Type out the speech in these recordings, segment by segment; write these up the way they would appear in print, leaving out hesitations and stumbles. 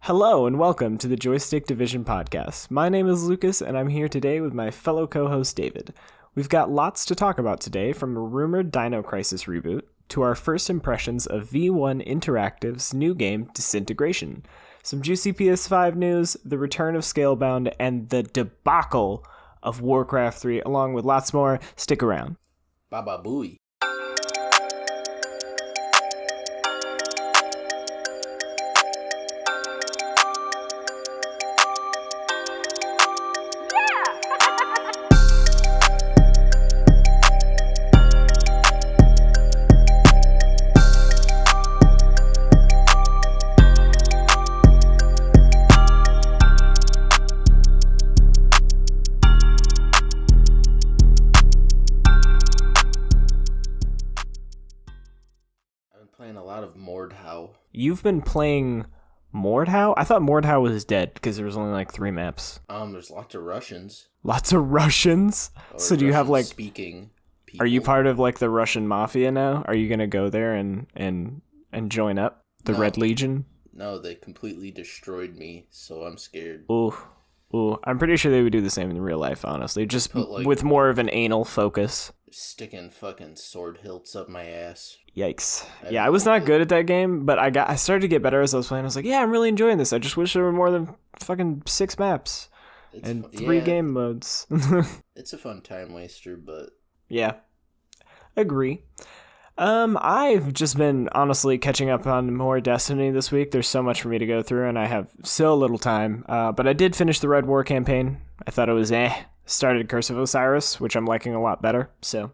Hello and welcome to the Joystick Division podcast. My name is Lucas and I'm here today with my fellow co-host David. We've got lots to talk about today, from a rumored Dino Crisis reboot to our first impressions of V1 Interactive's new game Disintegration, some juicy PS5 news, the return of Scalebound, and the debacle of Warcraft 3, along with lots more. Stick around. Baba Booey. You've been playing Mordhau? I thought Mordhau was dead because there was only like 3 maps. There's lots of Russians. Lots of Russians? So do you have like speaking people? Are you part of like the Russian Mafia now? Are you gonna go there and join up the Red Legion? No, they completely destroyed me, so I'm scared. Ooh. I'm pretty sure they would do the same in real life, honestly. Just with more of an anal focus. Sticking fucking sword hilts up my ass. Yikes. Yeah, I was not good at that game, but I started to get better as I was playing. I was like, yeah, I'm really enjoying this. I just wish there were more than fucking 6 maps and 3 game modes. It's a fun time waster, but... Yeah. Agree. I've just been honestly catching up on more Destiny this week. There's so much for me to go through, and I have so little time. But I did finish the Red War campaign. I thought it was Started Curse of Osiris, which I'm liking a lot better. So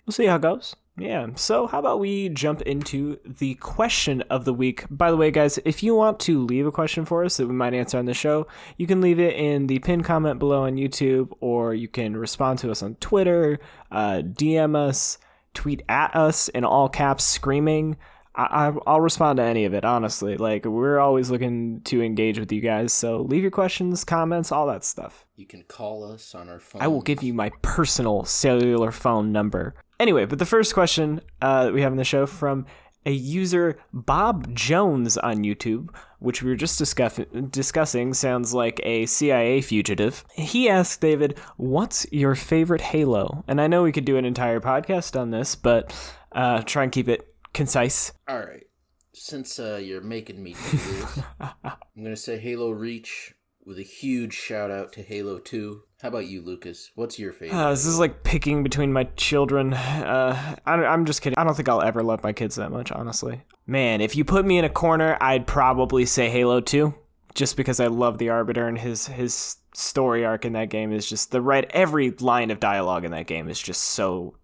we'll see how it goes. Yeah, so how about we jump into the question of the week? By the way, guys, if you want to leave a question for us that we might answer on the show, you can leave it in the pinned comment below on YouTube, or you can respond to us on Twitter, DM us, tweet at us in all caps, screaming. I'll respond to any of it, honestly. Like, we're always looking to engage with you guys, so leave your questions, comments, all that stuff. You can call us on our phone. I will give you my personal cellular phone number. Anyway, but the first question that we have in the show from a user, Bob Jones on YouTube, which we were just discussing, sounds like a CIA fugitive. He asked David, what's your favorite Halo? And I know we could do an entire podcast on this, but try and keep it concise. All right. Since you're making me do this, I'm going to say Halo Reach with a huge shout out to Halo 2. How about you, Lucas? What's your favorite? This is like picking between my children. I'm just kidding. I don't think I'll ever love my kids that much, honestly. Man, if you put me in a corner, I'd probably say Halo 2, just because I love the Arbiter, and his story arc in that game is just every line of dialogue in that game is just so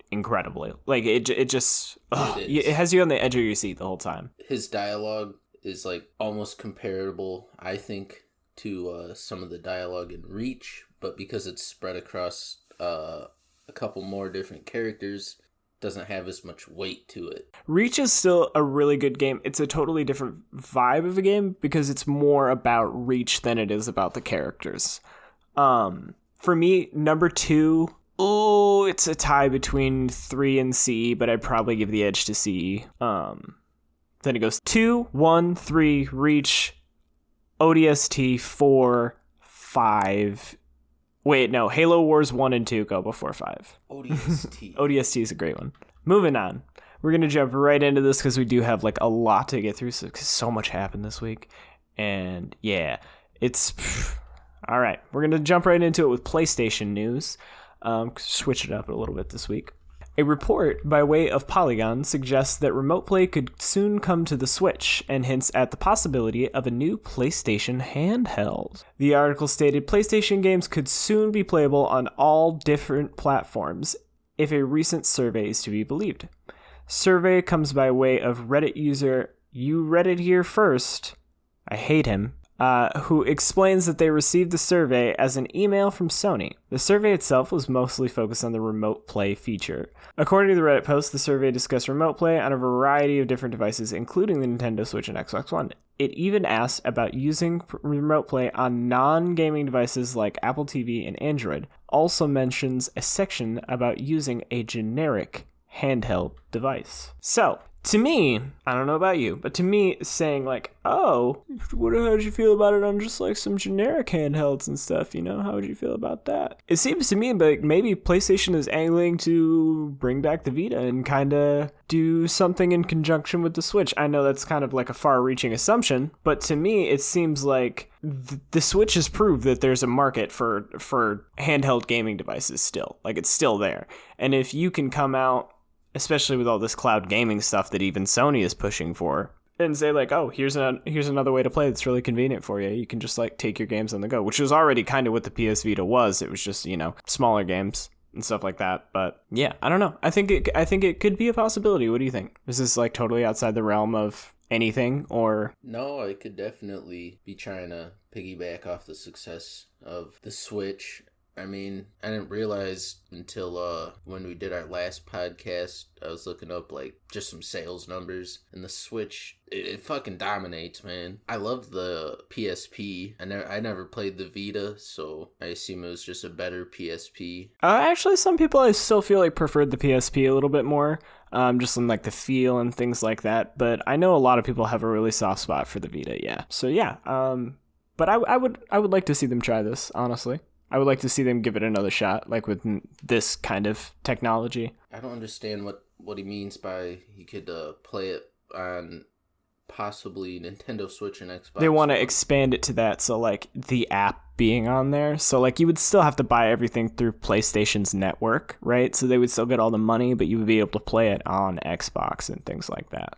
incredibly. Like, it has you on the edge of your seat the whole time. His dialogue is like almost comparable, I think, to some of the dialogue in Reach, but because it's spread across a couple more different characters, doesn't have as much weight to it. Reach is still a really good game. It's a totally different vibe of a game because it's more about Reach than it is about the characters. For me, number 2, it's a tie between 3 and CE, but I'd probably give the edge to CE. Then it goes 2, 1, 3, Reach, ODST, 4, 5. Wait, no, Halo Wars 1 and 2 go before 5. ODST. ODST is a great one. Moving on. We're going to jump right into this because we do have like a lot to get through, so much happened this week. And yeah, all right. We're going to jump right into it with PlayStation news. Switch it up a little bit this week. A report by way of Polygon suggests that remote play could soon come to the Switch, and hints at the possibility of a new PlayStation handheld. The article stated PlayStation games could soon be playable on all different platforms, if a recent survey is to be believed. Survey comes by way of Reddit user You Read It Here First, I hate him, who explains that they received the survey as an email from Sony. The survey itself was mostly focused on the remote play feature. According to the Reddit post, the survey discussed remote play on a variety of different devices, including the Nintendo Switch and Xbox One. It even asked about using remote play on non-gaming devices like Apple TV and Android. Also mentions a section about using a generic handheld device. So, to me, I don't know about you, but to me, saying like, oh, how did you feel about it on just like some generic handhelds and stuff, you know? How would you feel about that? It seems to me like maybe PlayStation is angling to bring back the Vita and kind of do something in conjunction with the Switch. I know that's kind of like a far-reaching assumption, but to me, it seems like the Switch has proved that there's a market for handheld gaming devices still. Like, it's still there. And if you can come out, especially with all this cloud gaming stuff that even Sony is pushing for, and say like, oh, here's another way to play that's really convenient for you. You can just like take your games on the go, which was already kind of what the PS Vita was. It was just, you know, smaller games and stuff like that. But yeah, I don't know. I think it could be a possibility. What do you think? Is this like totally outside the realm of anything, or? No, I could definitely be trying to piggyback off the success of the Switch. I mean, I didn't realize until when we did our last podcast, I was looking up like just some sales numbers, and the Switch, it fucking dominates, man. I love the PSP. I never played the Vita, so I assume it was just a better PSP. Actually, some people I still feel like preferred the PSP a little bit more, just in like the feel and things like that. But I know a lot of people have a really soft spot for the Vita, yeah. So yeah, but I would like to see them try this, honestly. I would like to see them give it another shot, like with this kind of technology. I don't understand what he means by he could play it on possibly Nintendo Switch and Xbox. They want to expand it to that, so like the app being on there. So like you would still have to buy everything through PlayStation's network, right? So they would still get all the money, but you would be able to play it on Xbox and things like that.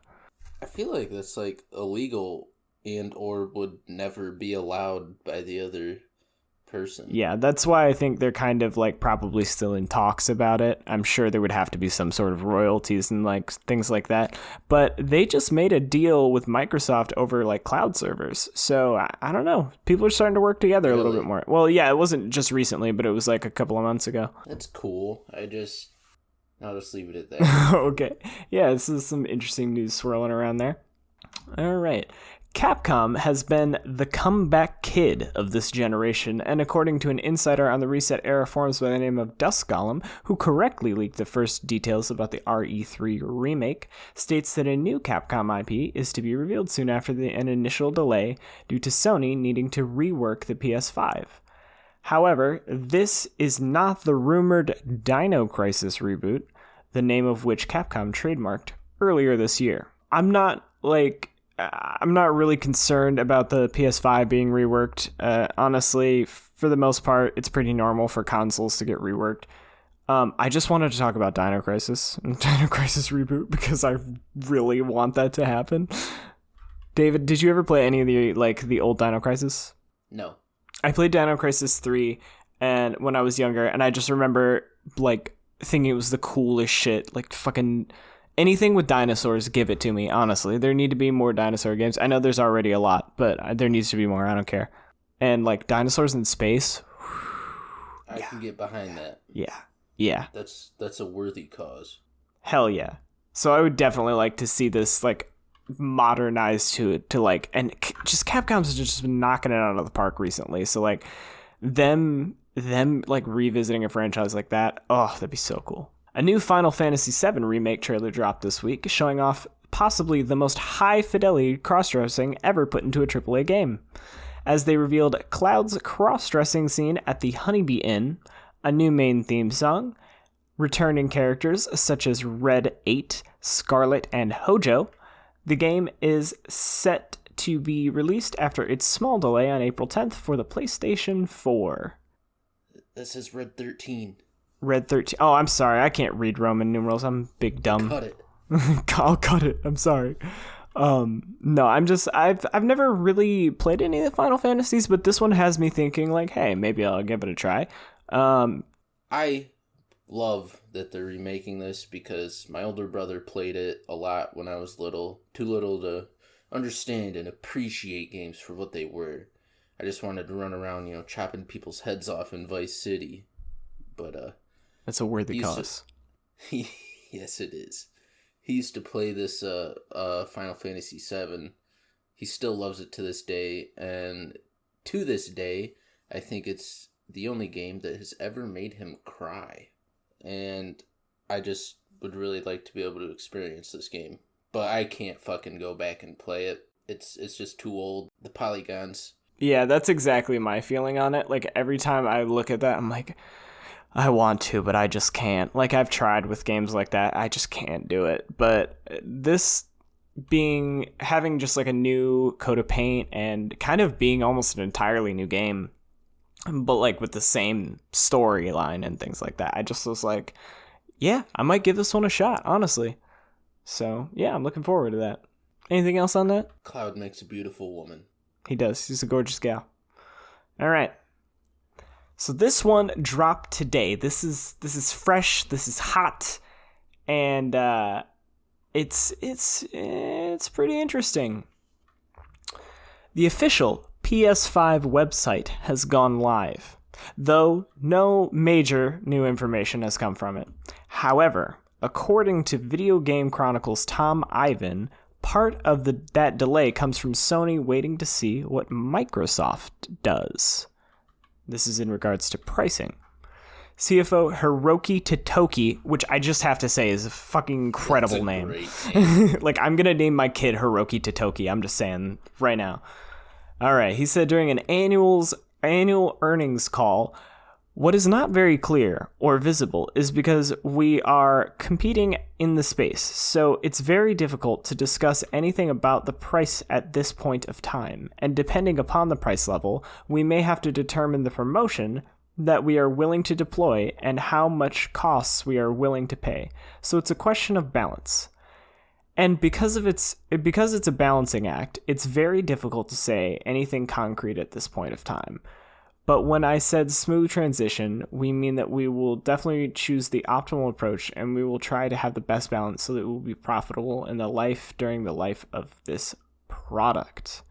I feel like that's like illegal and or would never be allowed by the other person. Yeah, that's why I think they're kind of like probably still in talks about it. I'm sure there would have to be some sort of royalties and like things like that. But they just made a deal with Microsoft over like cloud servers. So I don't know. People are starting to work together a little bit more. Well, yeah, it wasn't just recently, but it was like a couple of months ago. That's cool. I'll just leave it at that. Okay. Yeah, this is some interesting news swirling around there. All right. Capcom has been the comeback kid of this generation, and according to an insider on the Reset Era forums by the name of Dusk Golem, who correctly leaked the first details about the RE3 remake, states that a new Capcom IP is to be revealed soon after an initial delay due to Sony needing to rework the PS5. However, this is not the rumored Dino Crisis reboot, the name of which Capcom trademarked earlier this year. I'm not really concerned about the PS5 being reworked. Honestly, for the most part, it's pretty normal for consoles to get reworked. I just wanted to talk about Dino Crisis and Dino Crisis reboot because I really want that to happen. David, did you ever play any of the old Dino Crisis? No. I played Dino Crisis 3 and when I was younger, and I just remember like thinking it was the coolest shit, like fucking anything with dinosaurs, give it to me, honestly. There need to be more dinosaur games. I know there's already a lot, but there needs to be more. I don't care. And, like, dinosaurs in space. I can get behind that. Yeah. That's a worthy cause. Hell yeah. So I would definitely like to see this, like, modernized to like, and just Capcom's just been knocking it out of the park recently. So, like, them, like, revisiting a franchise like that, oh, that'd be so cool. A new Final Fantasy VII Remake trailer dropped this week, showing off possibly the most high-fidelity cross-dressing ever put into a AAA game. As they revealed Cloud's cross-dressing scene at the Honeybee Inn, a new main theme song, returning characters such as Red 8, Scarlet, and Hojo, the game is set to be released after its small delay on April 10th for the PlayStation 4. This is Red 13. Red 13. Oh, I'm sorry. I can't read Roman numerals. I'm big dumb. Cut it. I'll cut it. I'm sorry. No, I've never really played any of the Final Fantasies, but this one has me thinking like, hey, maybe I'll give it a try. I love that they're remaking this because my older brother played it a lot when I was little. Too little to understand and appreciate games for what they were. I just wanted to run around, chopping people's heads off in Vice City. But, that's a worthy cause. Yes, it is. He used to play this Final Fantasy VII. He still loves it to this day. And to this day, I think it's the only game that has ever made him cry. And I just would really like to be able to experience this game but I can't fucking go back and play it. It's just too old. The polygons. Yeah, that's exactly my feeling on it. Like, every time I look at that, I'm like, I want to, but I just can't. Like, I've tried with games like that. I just can't do it. But this having just like a new coat of paint and kind of being almost an entirely new game, but like with the same storyline and things like that, I just was like, yeah, I might give this one a shot, honestly. So yeah, I'm looking forward to that. Anything else on that? Cloud makes a beautiful woman. He does. He's a gorgeous gal. All right. So this one dropped today. This is fresh. This is hot, and it's pretty interesting. The official PS5 website has gone live, though no major new information has come from it. However, according to Video Game Chronicles' Tom Ivan, part of that delay comes from Sony waiting to see what Microsoft does. This is in regards to pricing. CFO Hiroki Totoki, which I just have to say is a fucking incredible name. Great name. Like, I'm going to name my kid Hiroki Totoki. I'm just saying right now. All right. He said during an annual earnings call, what is not very clear or visible is because we are competing in the space, so it's very difficult to discuss anything about the price at this point of time, and depending upon the price level, we may have to determine the promotion that we are willing to deploy and how much costs we are willing to pay. So it's a question of balance. And because it's a balancing act, it's very difficult to say anything concrete at this point of time. But when I said smooth transition, we mean that we will definitely choose the optimal approach and we will try to have the best balance so that it will be profitable during the life of this product.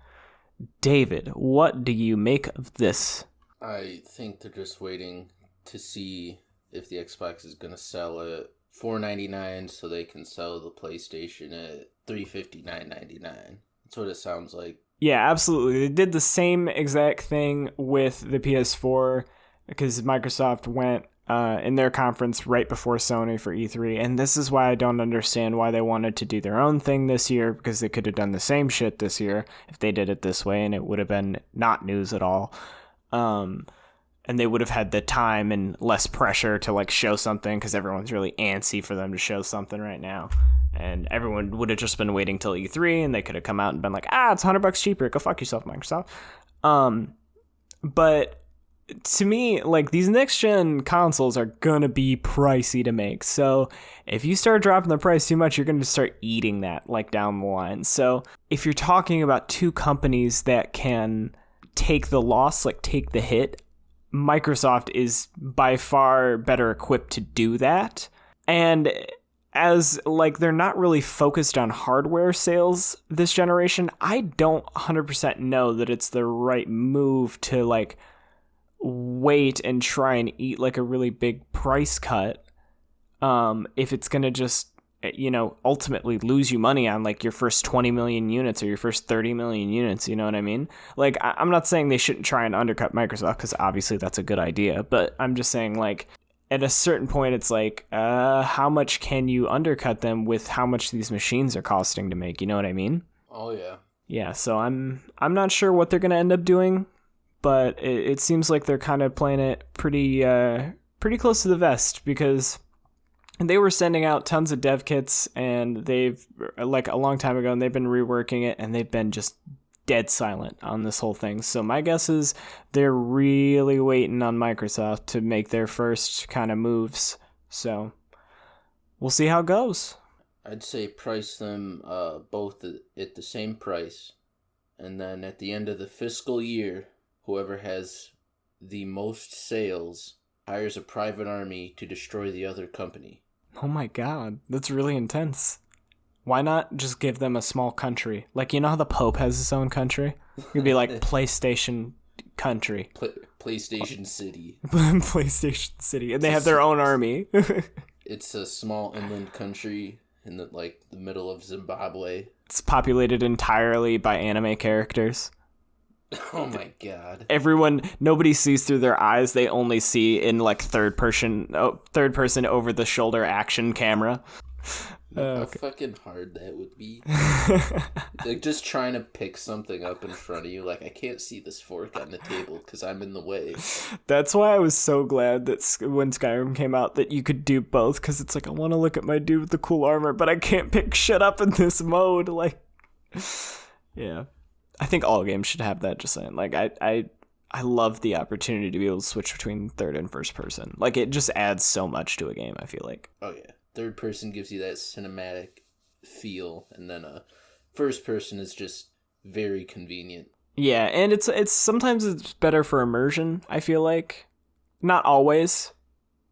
David, what do you make of this? I think they're just waiting to see if the Xbox is going to sell at $4.99 so they can sell the PlayStation at $359.99. That's what it sounds like. Yeah, absolutely. They did the same exact thing with the PS4 because Microsoft went in their conference right before Sony for E3. And this is why I don't understand why they wanted to do their own thing this year, because they could have done the same shit this year if they did it this way and it would have been not news at all. And they would have had the time and less pressure to like show something because everyone's really antsy for them to show something right now. And everyone would have just been waiting till E3 and they could have come out and been like, it's $100 cheaper. Go fuck yourself, Microsoft. But to me, like, these next gen consoles are gonna be pricey to make. So if you start dropping the price too much, you're gonna start eating that like down the line. So if you're talking about two companies that can take the loss, like take the hit, Microsoft is by far better equipped to do that. And as like they're not really focused on hardware sales this generation, I don't 100% know that it's the right move to like wait and try and eat like a really big price cut if it's going to just, ultimately lose you money on like your first 20 million units or your first 30 million units, you know what I mean? Like, I'm not saying they shouldn't try and undercut Microsoft because obviously that's a good idea, but I'm just saying like at a certain point it's like how much can you undercut them with how much these machines are costing to make, you know what I mean? Oh yeah. Yeah, so I'm not sure what they're going to end up doing, but it seems like they're kind of playing it pretty close to the vest because they were sending out tons of dev kits and they've like a long time ago and they've been reworking it and they've been just dead silent on this whole thing. So my guess is they're really waiting on Microsoft to make their first kind of moves. So we'll see how it goes. I'd say price them both at the same price. And then at the end of the fiscal year, whoever has the most sales hires a private army to destroy the other company. Oh my god, that's really intense. Why not just give them a small country? Like, you know how the Pope has his own country? It'd be like PlayStation country. PlayStation City. PlayStation City. And they have their own army. It's a small inland country in the middle of Zimbabwe. It's populated entirely by anime characters. Oh my god. Nobody sees through their eyes. They only see in like third person over the shoulder action camera. How fucking hard that would be. Like, just trying to pick something up in front of you. Like, I can't see this fork on the table because I'm in the way. That's why I was so glad that when Skyrim came out that you could do both, because it's like, I want to look at my dude with the cool armor, but I can't pick shit up in this mode. Like, yeah. I think all games should have that, just saying. Like, I love the opportunity to be able to switch between third and first person. Like, it just adds so much to a game, I feel like. Oh, yeah. Third person gives you that cinematic feel, and then first person is just very convenient. Yeah, and it's sometimes it's better for immersion, I feel like. Not always,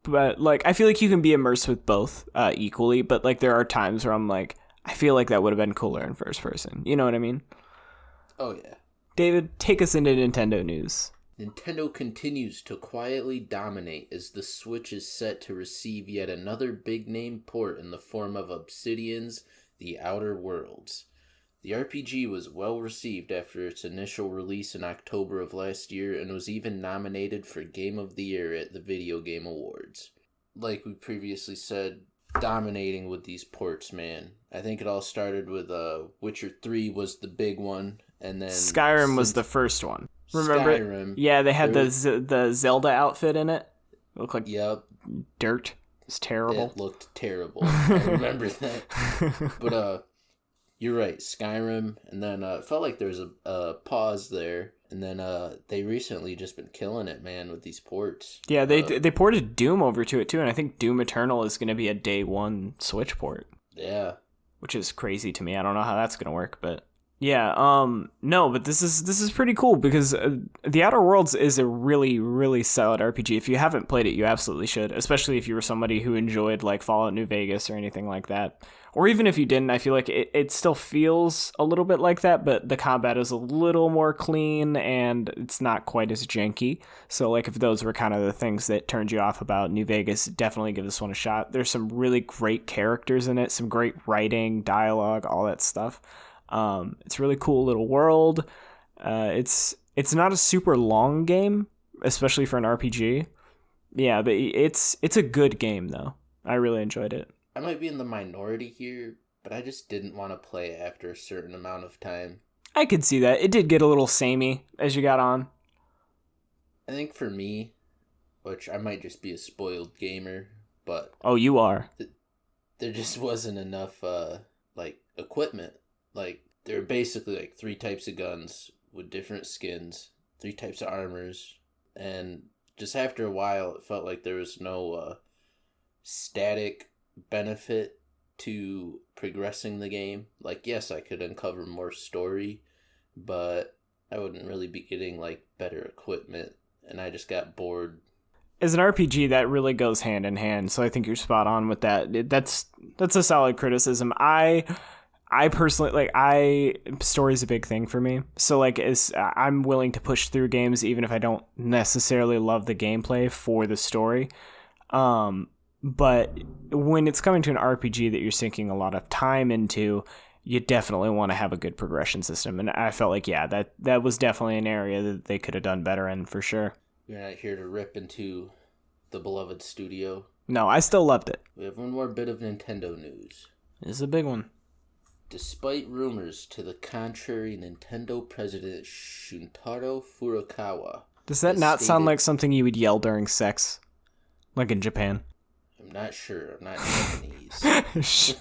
but like I feel like you can be immersed with both equally, but like there are times where I'm like, I feel like that would have been cooler in first person. You know what I mean? Oh, yeah. David, take us into Nintendo news. Nintendo continues to quietly dominate as the Switch is set to receive yet another big-name port in the form of Obsidian's The Outer Worlds. The RPG was well received after its initial release in October of last year and was even nominated for Game of the Year at the Video Game Awards. Like we previously said, dominating with these ports, man. I think it all started with Witcher 3 was the big one, and then Skyrim was the first one. Remember? Skyrim. Yeah, they had the Zelda outfit in it. It looked like dirt. It's terrible. It looked terrible. I remember that. But you're right, Skyrim, and then it felt like there was a pause there, and then they recently just been killing it, man, with these ports. Yeah, they ported Doom over to it too, and I think Doom Eternal is going to be a day one Switch port. Yeah, which is crazy to me. I don't know how that's going to work, but yeah, no, but this is pretty cool because The Outer Worlds is a really, really solid RPG. If you haven't played it, you absolutely should, especially if you were somebody who enjoyed like Fallout New Vegas or anything like that. Or even if you didn't, I feel like it still feels a little bit like that, but the combat is a little more clean and it's not quite as janky. So like if those were kind of the things that turned you off about New Vegas, definitely give this one a shot. There's some really great characters in it, some great writing, dialogue, all that stuff. It's a really cool little world. It's not a super long game, especially for an RPG. Yeah, but it's a good game though. I really enjoyed it. I might be in the minority here, but I just didn't want to play after a certain amount of time. I could see that. It did get a little samey as you got on. I think for me, which I might just be a spoiled gamer, but... Oh, you are? There just wasn't enough, equipment. Like, there were basically, 3 types of guns with different skins, 3 types of armors, and just after a while, it felt like there was no, static benefit to progressing the game. Like, yes, I could uncover more story, but I wouldn't really be getting better equipment, and I just got bored. As an RPG, that really goes hand in hand, so I think you're spot on with that. That's a solid criticism. I personally story's a big thing for me, so I'm willing to push through games even if I don't necessarily love the gameplay for the story. But when it's coming to an RPG that you're sinking a lot of time into, you definitely want to have a good progression system. And I felt like, yeah, that was definitely an area that they could have done better in, for sure. We're not here to rip into the beloved studio. No, I still loved it. We have one more bit of Nintendo news. This is a big one. Despite rumors to the contrary, Nintendo president Shuntaro Furukawa... Does that not sound like something you would yell during sex? Like in Japan? I'm not sure. I'm not Japanese.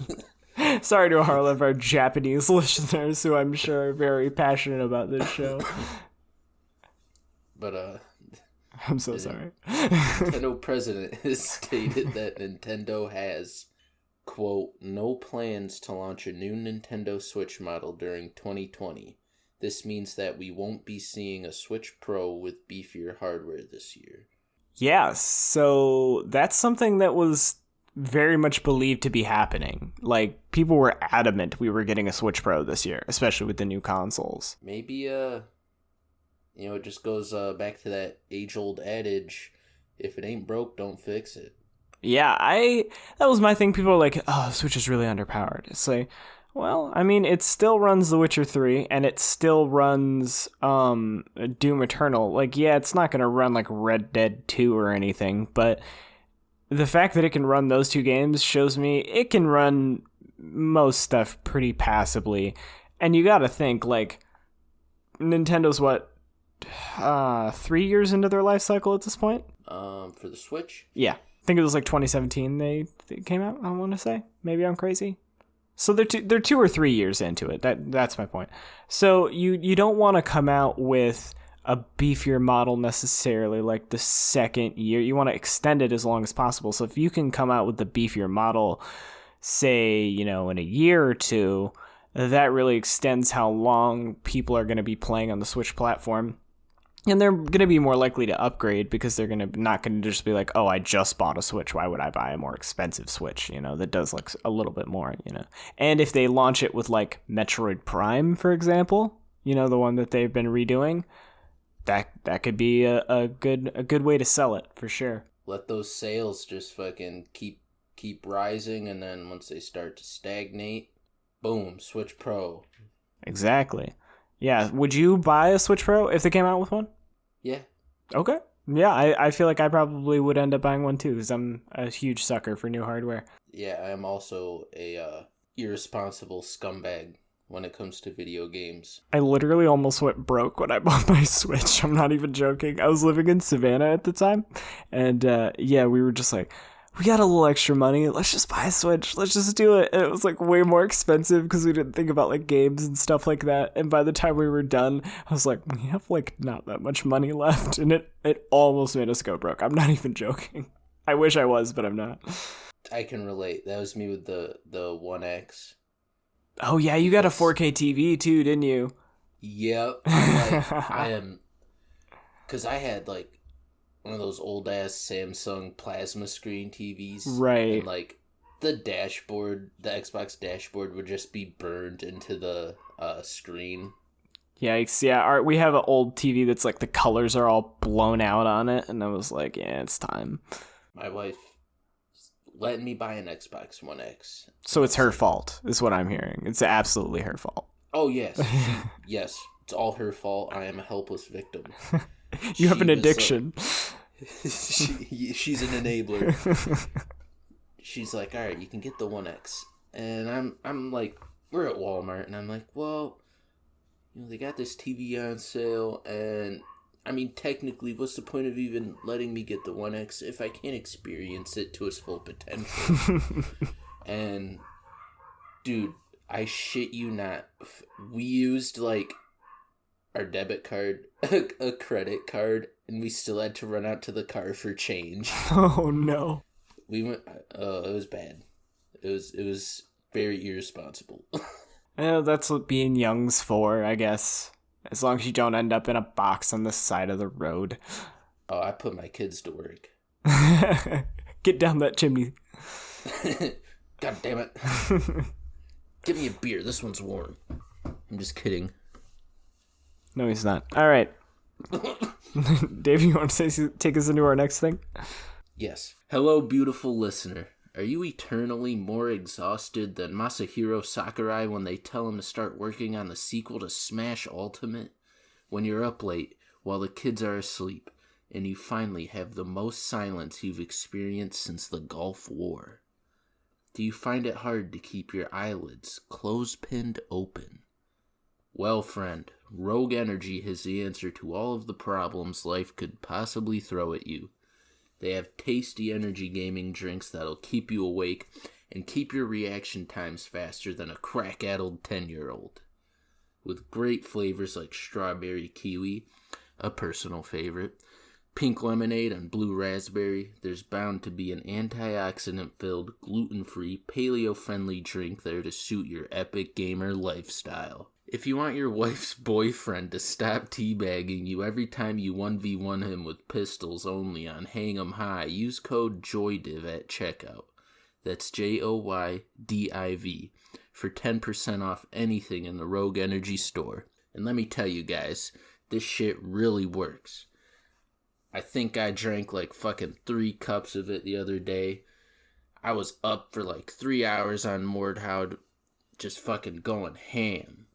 Sorry to all of our Japanese listeners who I'm sure are very passionate about this show. But, I'm so sorry. Nintendo president has stated that Nintendo has, quote, no plans to launch a new Nintendo Switch model during 2020. This means that we won't be seeing a Switch Pro with beefier hardware this year. Yeah, so that's something that was very much believed to be happening. Like, people were adamant we were getting a Switch Pro this year, especially with the new consoles. Maybe, it just goes back to that age-old adage, if it ain't broke, don't fix it. Yeah, that was my thing. People were like, oh, Switch is really underpowered. It's like, well, I mean, it still runs The Witcher 3, and it still runs Doom Eternal. Like, yeah, it's not going to run like Red Dead 2 or anything, but the fact that it can run those 2 games shows me it can run most stuff pretty passably. And you gotta think, like, Nintendo's what, 3 years into their life cycle at this point? For the Switch? Yeah. I think it was like 2017 they came out, I want to say. Maybe I'm crazy. So they're 2 or 3 years into it. That's my point. So you don't want to come out with a beefier model necessarily like the second year. You want to extend it as long as possible. So if you can come out with the beefier model, say, in a year or two, that really extends how long people are going to be playing on the Switch platform. And they're going to be more likely to upgrade because they're not going to just be like, oh, I just bought a Switch. Why would I buy a more expensive Switch, that does like a little bit more, And if they launch it with like Metroid Prime, for example, the one that they've been redoing, that could be a good way to sell it for sure. Let those sales just fucking keep rising, and then once they start to stagnate, boom, Switch Pro. Exactly. Yeah, would you buy a Switch Pro if they came out with one? Yeah. Okay. Yeah, I feel like I probably would end up buying one too, because I'm a huge sucker for new hardware. Yeah, I'm also a irresponsible scumbag when it comes to video games. I literally almost went broke when I bought my Switch. I'm not even joking. I was living in Savannah at the time, and we were just like, we got a little extra money, let's just buy a Switch, let's just do it. And it was like way more expensive because we didn't think about like games and stuff like that. And by the time we were done, I was like, we have like not that much money left, and it almost made us go broke. I'm not even joking. I wish I was, but I'm not. I can relate. That was me with the 1X. Oh yeah, you got a 4K TV too, didn't you? Yep. Because I had like one of those old ass Samsung plasma screen TVs. Right. And like the Xbox dashboard would just be burned into the screen. Yikes, yeah. We have an old TV that's like the colors are all blown out on it, and I was like, yeah, it's time. My wife letting me buy an Xbox One X. So it's her fault, is what I'm hearing. It's absolutely her fault. Oh, yes. Yes, it's all her fault. I am a helpless victim. You have an addiction. She's an enabler. She's like, all right, you can get the 1X. And I'm like, we're at Walmart, and I'm like, well, they got this TV on sale, and I mean, technically, what's the point of even letting me get the 1X if I can't experience it to its full potential? And, dude, I shit you not, we used, like, our debit card, a credit card, and we still had to run out to the car for change. Oh, no. We went, it was bad. It was very irresponsible. Yeah, that's what being young's for, I guess. As long as you don't end up in a box on the side of the road. Oh, I put my kids to work. Get down that chimney. God damn it. Give me a beer. This one's warm. I'm just kidding. No, he's not. All right. Dave, you want to take us into our next thing? Yes. Hello, beautiful listener. Are you eternally more exhausted than Masahiro Sakurai when they tell him to start working on the sequel to Smash Ultimate? When you're up late while the kids are asleep and you finally have the most silence you've experienced since the Gulf War? Do you find it hard to keep your eyelids close-pinned open? Well, friend, Rogue Energy has the answer to all of the problems life could possibly throw at you. They have tasty energy gaming drinks that'll keep you awake and keep your reaction times faster than a crack-addled 10-year-old. With great flavors like strawberry kiwi, a personal favorite, pink lemonade, and blue raspberry, there's bound to be an antioxidant-filled, gluten-free, paleo-friendly drink there to suit your epic gamer lifestyle. If you want your wife's boyfriend to stop teabagging you every time you 1v1 him with pistols only on Hang 'em High, use code JOYDIV at checkout. That's JOYDIV for 10% off anything in the Rogue Energy store. And let me tell you guys, this shit really works. I think I drank like fucking 3 cups of it the other day. I was up for like 3 hours on Mordhaud, just fucking going ham.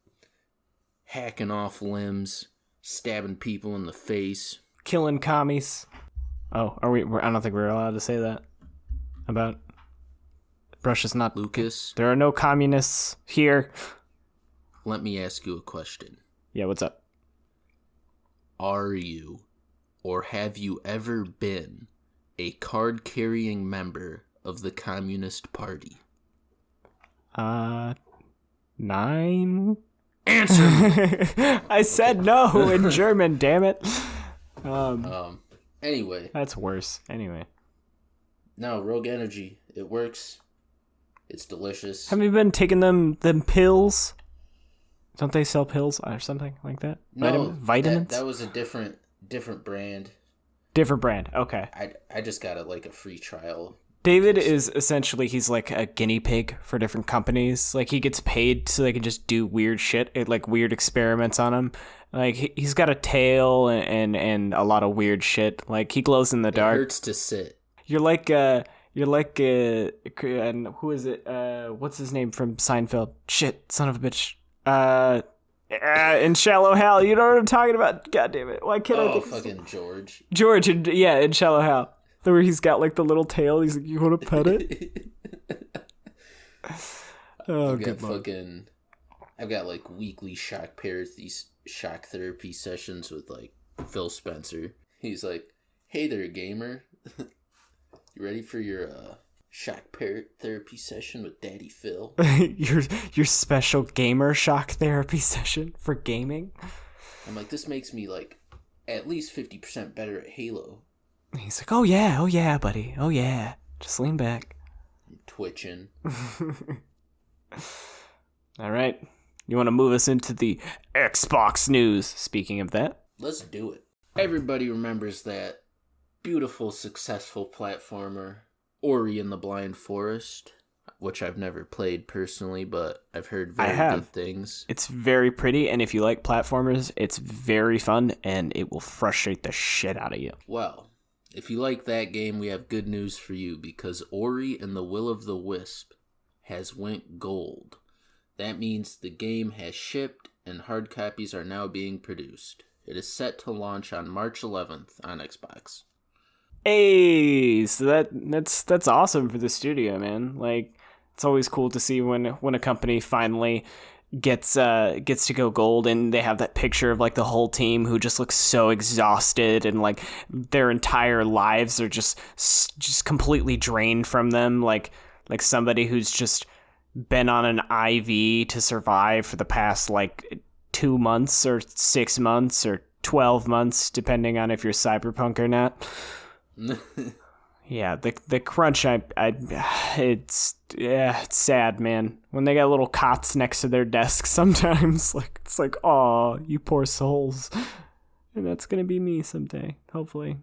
Hacking off limbs, stabbing people in the face. Killing commies. Oh, are we? I don't think we're allowed to say that. About Brush is not... Lucas, There are no communists here. let me ask you a question. Yeah, what's up? Are you, or have you ever been, a card-carrying member of the Communist Party? 9? Answer me! I said no in German, damn it. Anyway. That's worse. Anyway. No, Rogue Energy. It works. It's delicious. Have you been taking them pills? Don't they sell pills or something like that? No, vitamins? That was a different brand. Different brand. Okay. I just got a free trial. David is essentially, he's like a guinea pig for different companies. Like, he gets paid so they can just do weird shit, like weird experiments on him. Like, he's got a tail and a lot of weird shit. Like, he glows in the dark. It hurts to sit. You're like and who is it? What's his name from Seinfeld? Shit, son of a bitch. In Shallow Hal. You know what I'm talking about? God damn it. Why can't I think fucking George. George, in Shallow Hal. Where he's got like the little tail. He's like, you want to pet it? Oh, good fucking. I've got like weekly shock therapy sessions with like Phil Spencer. He's like, "Hey there, gamer. You ready for your shock therapy session with Daddy Phil?" your special gamer shock therapy session for gaming. I'm like, this makes me like at least 50% better at Halo. He's like, oh yeah, buddy. Oh yeah. Just lean back. I'm twitching. All right. You want to move us into the Xbox news? Speaking of that. Let's do it. Everybody remembers that beautiful, successful platformer, Ori and the Blind Forest, which I've never played personally, but I've heard very good things. It's very pretty, and if you like platformers, it's very fun, and it will frustrate the shit out of you. Well, if you like that game, we have good news for you, because Ori and the Will of the Wisp has went gold. That means the game has shipped, and hard copies are now being produced. It is set to launch on March 11th on Xbox. Hey, so that's awesome for the studio, man. Like, it's always cool to see when a company finally gets to go gold, and they have that picture of like the whole team who just looks so exhausted, and like their entire lives are just completely drained from them, like somebody who's just been on an IV to survive for the past like 2 months or 6 months or 12 months, depending on if you're cyberpunk or not. Yeah, the crunch, it's sad, man. When they got little cots next to their desks sometimes, like, it's like, aw, you poor souls. And that's gonna be me someday, hopefully.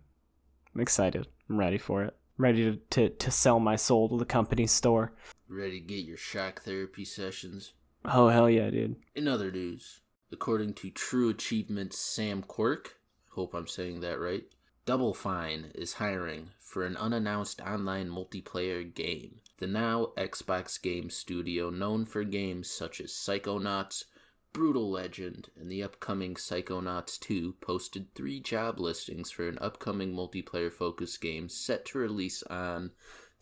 I'm excited. I'm ready for it. I'm ready to sell my soul to the company store. Ready to get your shock therapy sessions? Oh, hell yeah, dude. In other news, according to True Achievement's Sam Quirk, hope I'm saying that right, Double Fine is hiring for an unannounced online multiplayer game. The now Xbox game studio, known for games such as Psychonauts, Brutal Legend, and the upcoming Psychonauts 2, posted 3 job listings for an upcoming multiplayer-focused game set to release on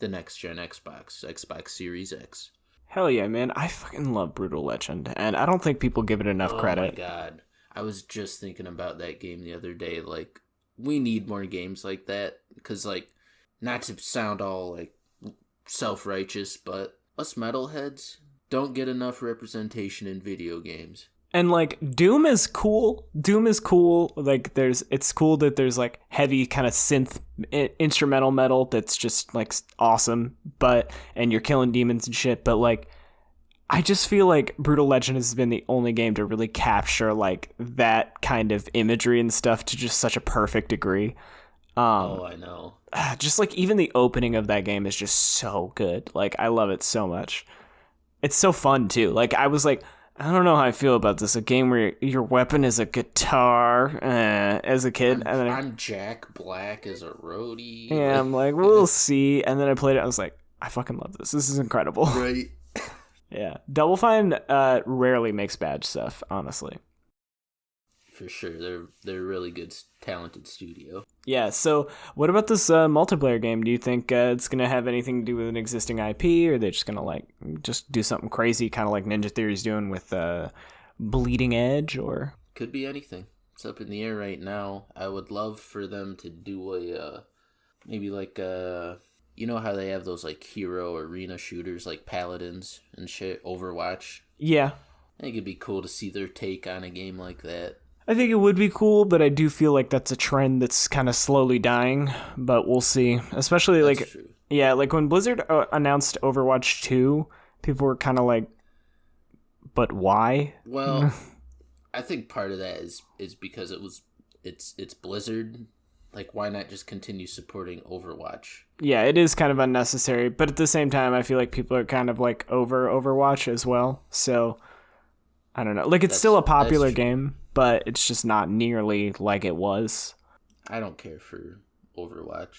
the next-gen Xbox Series X. Hell yeah, man. I fucking love Brutal Legend, and I don't think people give it enough credit. Oh my god. I was just thinking about that game the other day. Like, we need more games like that, because, like, not to sound all, like, self-righteous, but us metalheads don't get enough representation in video games. And, like, Doom is cool. Like, it's cool that there's, like, heavy kind of synth instrumental metal that's just, like, awesome. And you're killing demons and shit. But, like, I just feel like Brutal Legend has been the only game to really capture, like, that kind of imagery and stuff to just such a perfect degree. I know. Just, like, even the opening of that game is just so good. Like, I love it so much. It's so fun, too. Like, I was like, I don't know how I feel about this. A game where your weapon is a guitar as a kid. I'm Jack Black as a roadie. Yeah, I'm like, we'll see. And then I played it. I was like, I fucking love this. This is incredible. Right. Yeah. Double Fine rarely makes bad stuff, honestly. for sure. They're a really good, talented studio. Yeah, so what about this multiplayer game? Do you think it's going to have anything to do with an existing IP, or are they just going to like just do something crazy, kind of like Ninja Theory's doing with Bleeding Edge, or? Could be anything. It's up in the air right now. I would love for them to do a maybe like you know how they have those like hero arena shooters like Paladins and shit, Overwatch? Yeah. I think it'd be cool to see their take on a game like that. I think it would be cool, but I do feel like that's a trend that's kind of slowly dying, but we'll see. Especially That's like true. Yeah, like when Blizzard announced Overwatch 2, people were kind of like, but why? Well, I think part of that is because it's Blizzard. Like, why not just continue supporting Overwatch? Yeah, it is kind of unnecessary, but at the same time, I feel like people are kind of like over Overwatch as well. So I don't know. Like, it's still a popular game, but it's just not nearly like it was. I don't care for Overwatch.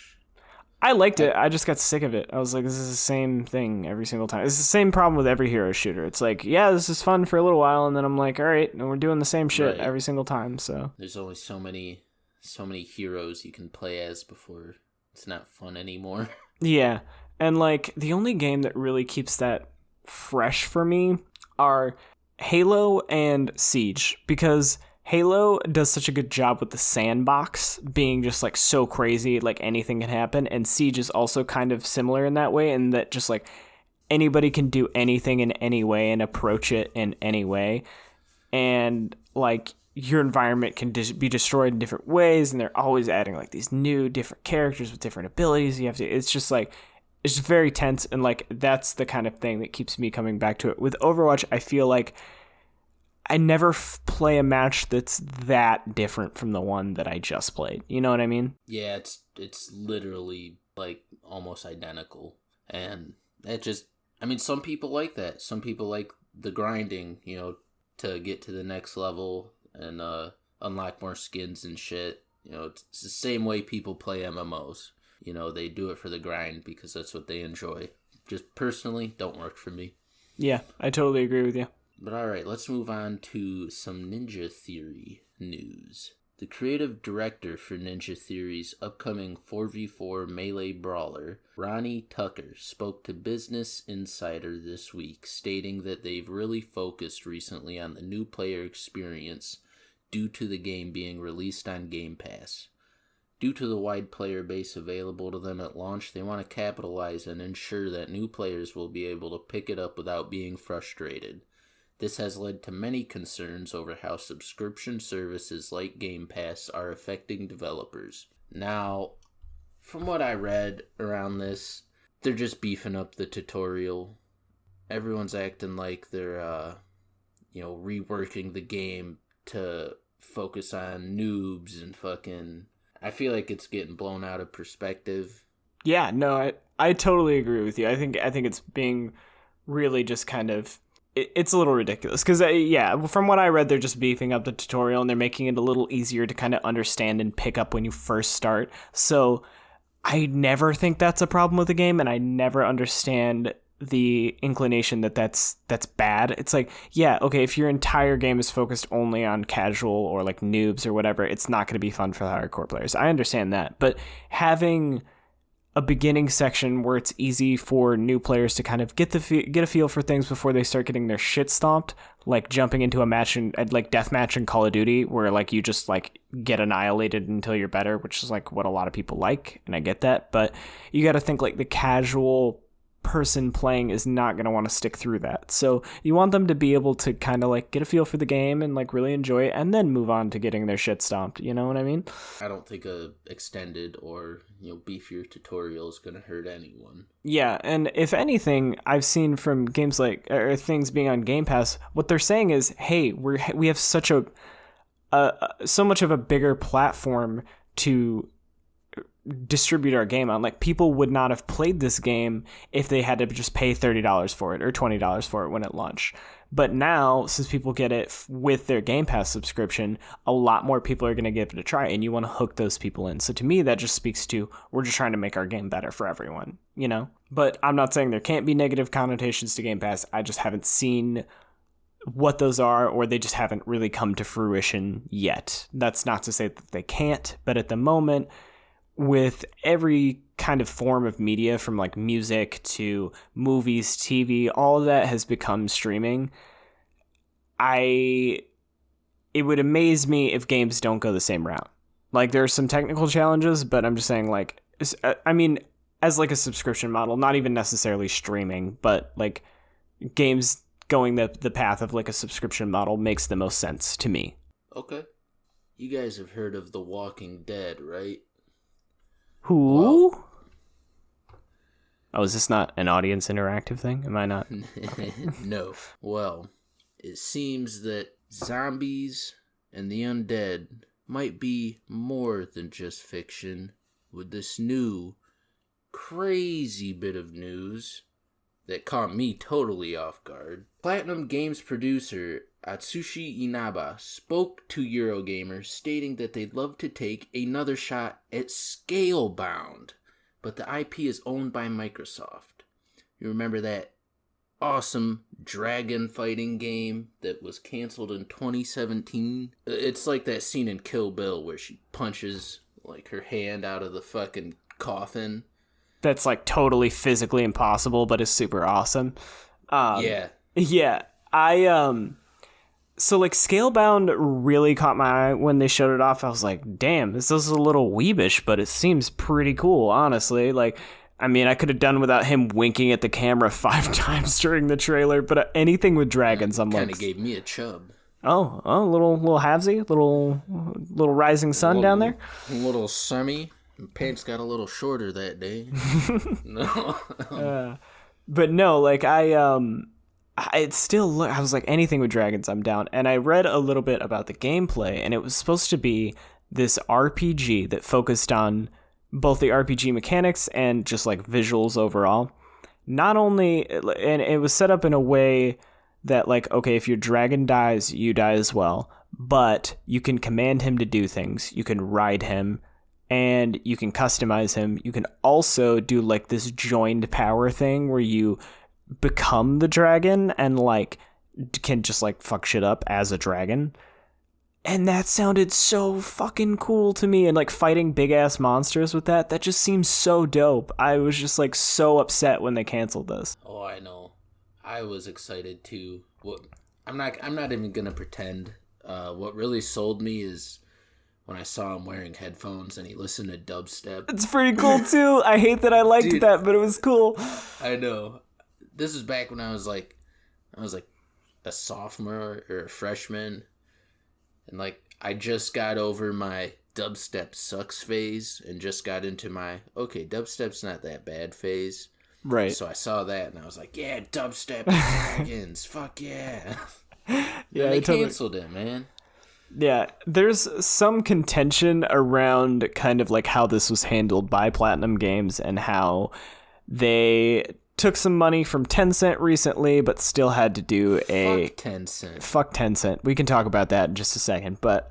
I liked it. I just got sick of it. I was like, this is the same thing every single time. It's the same problem with every hero shooter. It's like, yeah, this is fun for a little while, and then I'm like, all right, and we're doing the same shit every single time. So there's only so many heroes you can play as before it's not fun anymore. Yeah, and like the only game that really keeps that fresh for me are Halo and Siege, because Halo does such a good job with the sandbox being just like so crazy, like anything can happen, and Siege is also kind of similar in that way, in that just like anybody can do anything in any way and approach it in any way, and like your environment can be destroyed in different ways, and they're always adding like these new different characters with different abilities. It's just like, it's just very tense, and like that's the kind of thing that keeps me coming back to it. With Overwatch, I feel like I never play a match that's that different from the one that I just played. You know what I mean? Yeah, it's literally like almost identical, and that just, I mean, some people like that. Some people like the grinding, you know, to get to the next level and unlock more skins and shit. You know, it's the same way people play MMOs. You know, they do it for the grind because that's what they enjoy. Just personally, don't work for me. Yeah, I totally agree with you. But alright, let's move on to some Ninja Theory news. The creative director for Ninja Theory's upcoming 4v4 melee brawler, Ronnie Tucker, spoke to Business Insider this week, stating that they've really focused recently on the new player experience due to the game being released on Game Pass. Due to the wide player base available to them at launch, they want to capitalize and ensure that new players will be able to pick it up without being frustrated. This has led to many concerns over how subscription services like Game Pass are affecting developers. Now, from what I read around this, they're just beefing up the tutorial. Everyone's acting like they're, reworking the game to focus on noobs and fucking... I feel like it's getting blown out of perspective. Yeah, no, I totally agree with you. I think it's being really just kind of... It's a little ridiculous because, from what I read, they're just beefing up the tutorial and they're making it a little easier to kind of understand and pick up when you first start. So I never think that's a problem with the game, and I never understand the inclination that that's bad. It's like, yeah, okay, if your entire game is focused only on casual or like noobs or whatever, it's not going to be fun for the hardcore players. I understand that, but having a beginning section where it's easy for new players to kind of get a feel for things before they start getting their shit stomped, like jumping into a match and like deathmatch in Call of Duty, where like you just like get annihilated until you're better, which is like what a lot of people like, and I get that, but you got to think like the casual person playing is not going to want to stick through that. So you want them to be able to kind of like get a feel for the game and like really enjoy it, and then move on to getting their shit stomped. You know what I mean? I don't think a extended or beefier tutorial is going to hurt anyone. Yeah, and if anything, I've seen from games like or things being on Game Pass, what they're saying is, hey, we have such so much of a bigger platform to distribute our game on. Like, people would not have played this game if they had to just pay $30 for it or $20 for it when it launched. But now, since people get it with their Game Pass subscription, a lot more people are going to give it a try, and you want to hook those people in. So to me, that just speaks to, we're just trying to make our game better for everyone, you know? But I'm not saying there can't be negative connotations to Game Pass. I just haven't seen what those are, or they just haven't really come to fruition yet. That's not to say that they can't, but at the moment, with every kind of form of media, from like music to movies, TV, all of that has become streaming. It would amaze me if games don't go the same route. Like, there are some technical challenges, but I'm just saying, like, I mean, as like a subscription model, not even necessarily streaming, but like games going the path of like a subscription model makes the most sense to me. Okay. You guys have heard of The Walking Dead, right? Who? Well, oh, is this not an audience interactive thing? Am I not? No. Well, it seems that zombies and the undead might be more than just fiction with this new crazy bit of news that caught me totally off guard. Platinum Games producer Atsushi Inaba spoke to Eurogamer, stating that they'd love to take another shot at Scalebound, but the IP is owned by Microsoft. You remember that awesome dragon fighting game that was canceled in 2017? It's like that scene in Kill Bill where she punches like her hand out of the fucking coffin. That's like totally physically impossible, but it's super awesome. Yeah. So like Scalebound really caught my eye when they showed it off. I was like, damn, this is a little weebish, but it seems pretty cool, honestly. Like, I mean, I could have done without him winking at the camera 5 times during the trailer, but anything with dragons, I'm like, kind of gave me a chub. Oh, little halvesy, little rising sun down there. Little sunny. Pants got a little shorter that day. No. But no, like I was like, anything with dragons, I'm down. And I read a little bit about the gameplay, and it was supposed to be this RPG that focused on both the RPG mechanics and just like visuals overall. Not only, and it was set up in a way that like, okay, if your dragon dies, you die as well, but you can command him to do things. You can ride him, and you can customize him. You can also do like this joined power thing where you become the dragon and like can just like fuck shit up as a dragon. And that sounded so fucking cool to me. And like fighting big ass monsters with that just seems so dope. I was just like so upset when they canceled this. Oh, I know. I was excited too. I'm not even gonna pretend. What really sold me is when I saw him wearing headphones and he listened to dubstep. It's pretty cool too. I hate that I liked that, but it was cool. I know. This is back when I was like a sophomore or a freshman, and like I just got over my dubstep sucks phase and just got into my dubstep's not that bad phase. Right. So I saw that and I was like, yeah, dubstep dragons, fuck yeah. Yeah, and they canceled it, man. Yeah, there's some contention around kind of like how this was handled by Platinum Games and how they took some money from Tencent recently, but still had to do Fuck Tencent. We can talk about that in just a second. But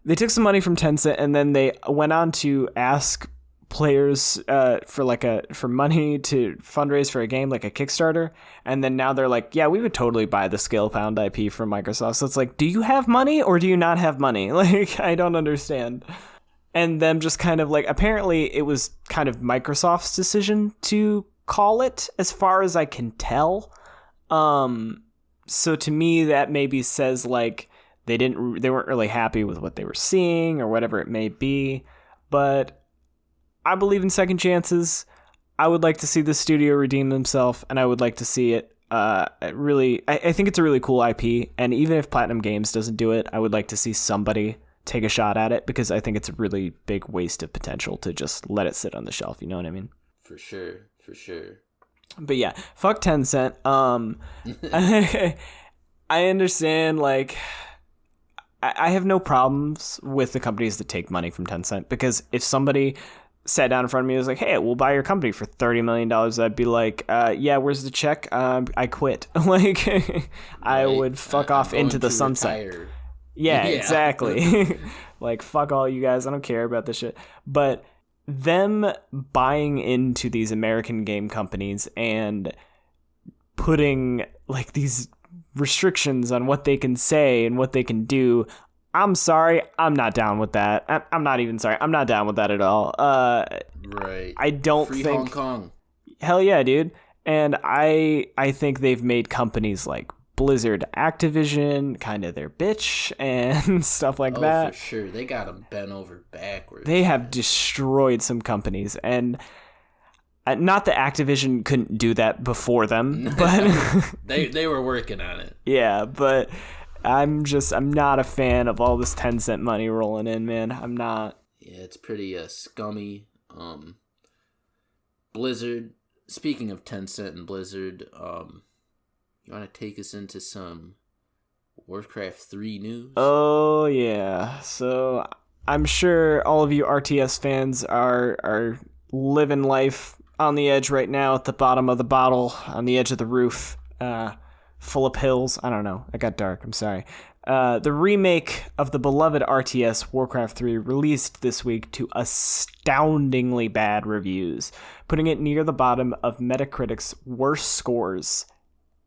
they took some money from Tencent, and then they went on to ask players for money to fundraise for a game, like a Kickstarter, and then now they're like, yeah, we would totally buy the Scalebound IP from Microsoft. So it's like, do you have money or do you not have money? Like, I don't understand. And them just kind of like, apparently it was kind of Microsoft's decision to call it, as far as I can tell. So to me, that maybe says like they weren't really happy with what they were seeing or whatever it may be. But I believe in second chances. I would like to see the studio redeem themselves, and I would like to see it. I think it's a really cool IP, and even if Platinum Games doesn't do it, I would like to see somebody take a shot at it, because I think it's a really big waste of potential to just let it sit on the shelf. You know what I mean? For sure. But yeah, fuck Tencent. I understand, like, I have no problems with the companies that take money from Tencent, because if somebody sat down in front of me and was like, hey, we'll buy your company for $30 million, I'd be like, yeah, where's the check? I quit. Like, I would fuck off into the sunset. Retire. Yeah, exactly. Like, fuck all you guys. I don't care about this shit. But them buying into these American game companies and putting like these restrictions on what they can say and what they can do. I'm sorry, I'm not down with that. I'm not even sorry, I'm not down with that at all. Right. I don't Free think... Hong Kong. Hell yeah, dude. And I think they've made companies like Blizzard, Activision, kind of their bitch and stuff like that. Oh, for sure. They got them bent over backwards. They have destroyed some companies, and not that Activision couldn't do that before them, but they were working on it. Yeah, but I'm not a fan of all this Tencent money rolling in, man. I'm not. Yeah, it's pretty scummy. Blizzard. Speaking of Tencent and Blizzard, you want to take us into some Warcraft 3 news? Oh yeah. So I'm sure all of you RTS fans are living life on the edge right now, at the bottom of the bottle, on the edge of the roof. Full of pills. I don't know. It got dark. I'm sorry. The remake of the beloved RTS Warcraft 3 released this week to astoundingly bad reviews, putting it near the bottom of Metacritic's worst scores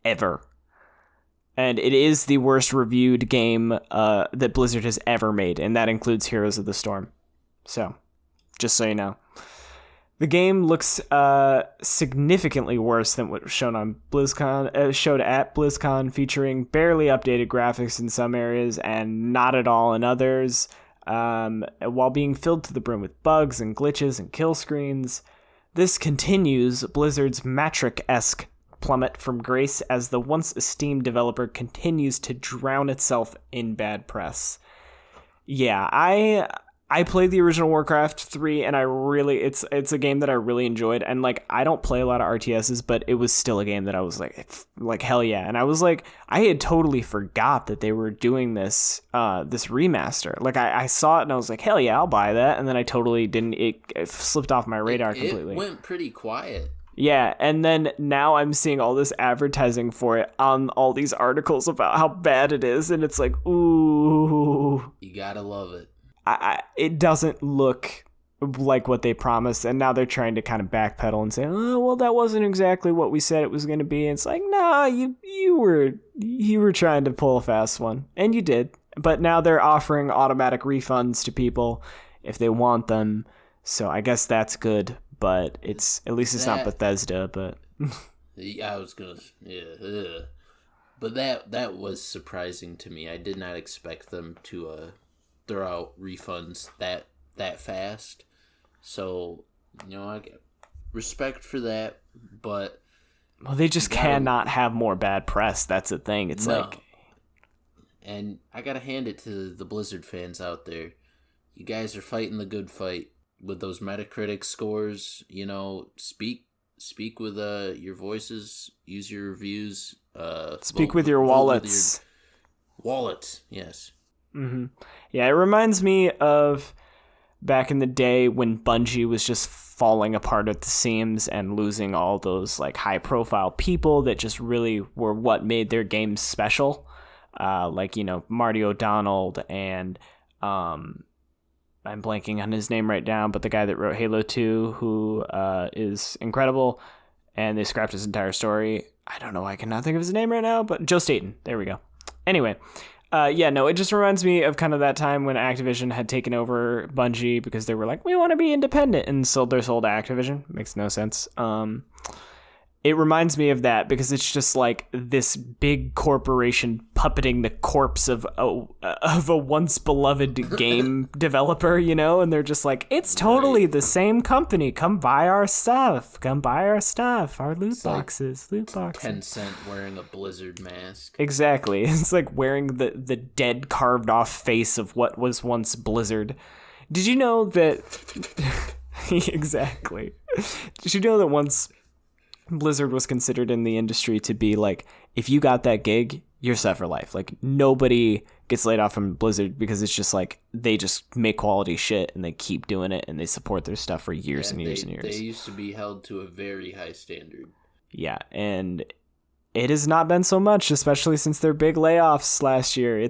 ever. And it is the worst reviewed game that Blizzard has ever made, and that includes Heroes of the Storm. So, just so you know. The game looks significantly worse than what was shown on BlizzCon, showed at BlizzCon, featuring barely updated graphics in some areas and not at all in others, while being filled to the brim with bugs and glitches and kill screens. This continues Blizzard's Matrix-esque plummet from grace as the once esteemed developer continues to drown itself in bad press. Yeah, I played the original Warcraft 3, and it's a game that I really enjoyed, and like I don't play a lot of RTSs, but it was still a game that I was like hell yeah, and I was like, I had totally forgot that they were doing this remaster. Like I saw it and I was like, hell yeah, I'll buy that, and then I totally didn't. It slipped off my radar completely. It went pretty quiet. Yeah, and then now I'm seeing all this advertising for it on all these articles about how bad it is, and it's like, ooh, you gotta love it. It doesn't look like what they promised, and now they're trying to kind of backpedal and say, oh, well, that wasn't exactly what we said it was going to be. And it's like, nah, you were trying to pull a fast one, and you did. But now they're offering automatic refunds to people if they want them, so I guess that's good. But at least it's not Bethesda. But yeah, I was gonna, yeah, but that was surprising to me. I did not expect them to throw out refunds that fast. So, I get respect for that, but well, they just cannot have more bad press. That's the thing. It's no. like, and I gotta hand it to the Blizzard fans out there. You guys are fighting the good fight with those Metacritic scores. Speak with your voices, use your reviews, speak with your wallets. Wallets, yes. Mm-hmm. Yeah, it reminds me of back in the day when Bungie was just falling apart at the seams and losing all those like high profile people that just really were what made their games special. Marty O'Donnell and I'm blanking on his name right now, but the guy that wrote Halo 2, who is incredible, and they scrapped his entire story. I don't know why I cannot think of his name right now, but Joe Staten. There we go. Anyway. It just reminds me of kind of that time when Activision had taken over Bungie because they were like, we want to be independent, and sold their soul to Activision. Makes no sense. It reminds me of that because it's just like this big corporation puppeting the corpse of a once beloved game developer, and they're just like, it's totally the same company. Come buy our stuff. Our loot boxes. Tencent wearing a Blizzard mask. Exactly. It's like wearing the dead carved off face of what was once Blizzard. Did you know that? Exactly. Did you know that once Blizzard was considered in the industry to be like, if you got that gig, you're set for life. Like, nobody gets laid off from Blizzard because it's just like they just make quality shit and they keep doing it and they support their stuff for years and years and years. They used to be held to a very high standard. Yeah, and it has not been so much, especially since their big layoffs last year.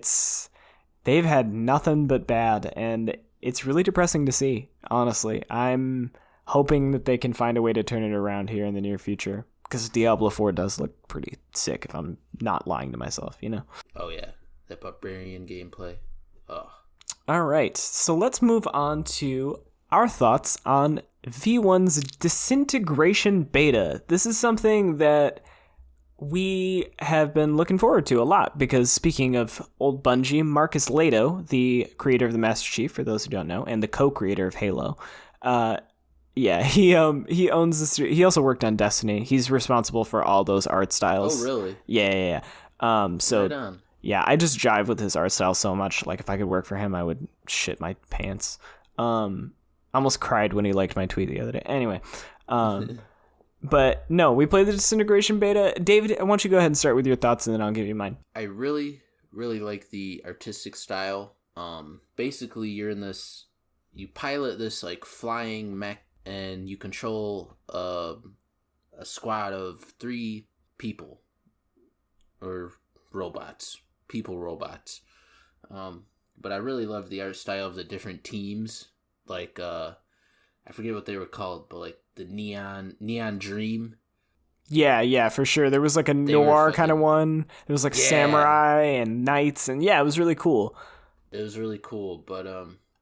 They've had nothing but bad, and it's really depressing to see, honestly. I'm hoping that they can find a way to turn it around here in the near future, because Diablo 4 does look pretty sick if I'm not lying to myself, you know? Oh, yeah. That barbarian gameplay. Oh. All right, so let's move on to our thoughts on V1's Disintegration beta. This is something that we have been looking forward to a lot because speaking of old Bungie, Marcus Leto, the creator of the Master Chief, for those who don't know, and the co-creator of Halo, he owns this. He also worked on Destiny. He's responsible for all those art styles. Oh, really? Yeah. So right on. Yeah, I just jive with his art style so much. Like if I could work for him, I would shit my pants. Almost cried when he liked my tweet the other day. Anyway, but no, we played the Disintegration beta. David, why don't you go ahead and start with your thoughts, and then I'll give you mine. I really, really like the artistic style. Basically, you pilot this like flying mech, and you control a squad of 3 people or robots, robots. But I really love the art style of the different teams. Like I forget what they were called, but like the Neon Dream. Yeah, for sure. There was like a noir kind of one. There was like samurai and knights, and yeah, it was really cool. It was really cool, but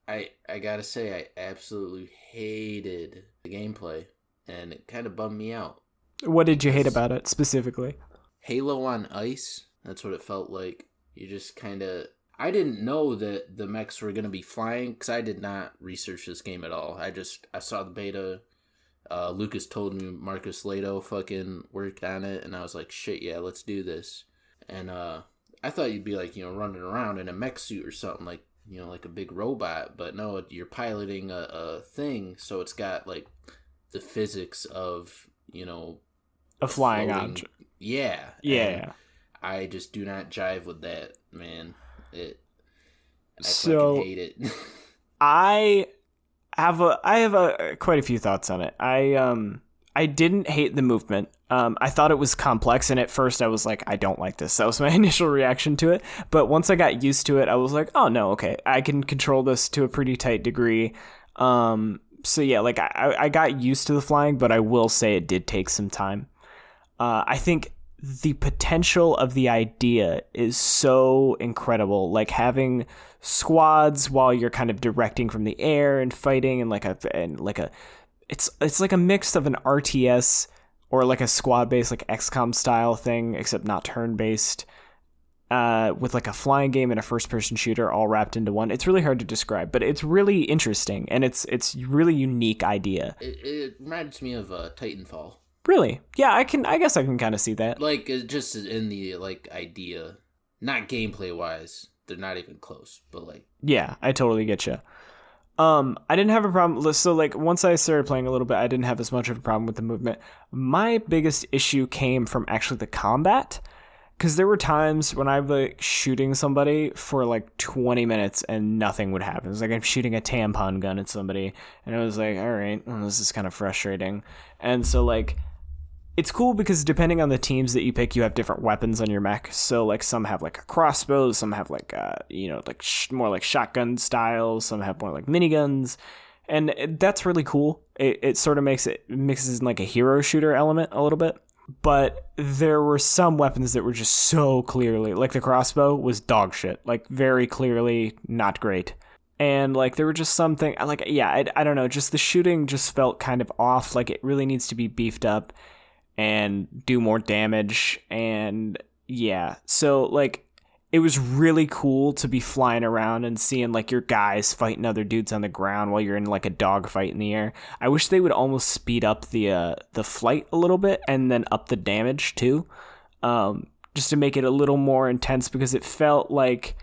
I gotta say I absolutely hated the gameplay, and it kind of bummed me out. What did you hate about it specifically? Halo on ice. That's what it felt like. You just kind of... I didn't know that the mechs were going to be flying, because I did not research this game at all. I saw the beta. Lucas told me Marcus Leto fucking worked on it, and I was like, shit, yeah, let's do this. And I thought you'd be like, running around in a mech suit or something, like, like a big robot. But no, you're piloting a thing, so it's got, like, the physics of, a flying object. Yeah. Yeah. I just do not jive with that, man. I fucking hate it. I have quite a few thoughts on it. I didn't hate the movement. I thought it was complex, and at first I was like, I don't like this. That was my initial reaction to it. But once I got used to it, I was like, oh no, okay, I can control this to a pretty tight degree. So yeah, like I got used to the flying, but I will say it did take some time. I think the potential of the idea is so incredible, like having squads while you're kind of directing from the air and fighting, and it's like a mix of an RTS or like a squad based like XCOM style thing, except not turn based, with like a flying game and a first person shooter all wrapped into one. It's really hard to describe, but it's really interesting, and it's really unique idea. It reminds me of Titanfall. Really? Yeah, I guess I can kind of see that. Like, just in the, like, idea. Not gameplay-wise. They're not even close, but, like... Yeah, I totally get you. I didn't have a problem... So, like, once I started playing a little bit, I didn't have as much of a problem with the movement. My biggest issue came from actually the combat. Because there were times when I was, like, shooting somebody for, like, 20 minutes and nothing would happen. It was like I'm shooting a tampon gun at somebody. And I was like, all right, well, this is kind of frustrating. And so, like... It's cool because depending on the teams that you pick, you have different weapons on your mech. So, like, some have, like, a crossbow, some have, like, more like shotgun style, some have more, like, miniguns. And that's really cool. It sort of mixes in, like, a hero shooter element a little bit. But there were some weapons that were just so clearly, like, the crossbow was dog shit. Like, very clearly not great. And, like, there were just something, like, yeah, I don't know, just the shooting just felt kind of off. Like, it really needs to be beefed up and do more damage. And yeah, so like it was really cool to be flying around and seeing like your guys fighting other dudes on the ground while you're in like a dogfight in the air. I wish they would almost speed up the flight a little bit and then up the damage too, just to make it a little more intense, because it felt like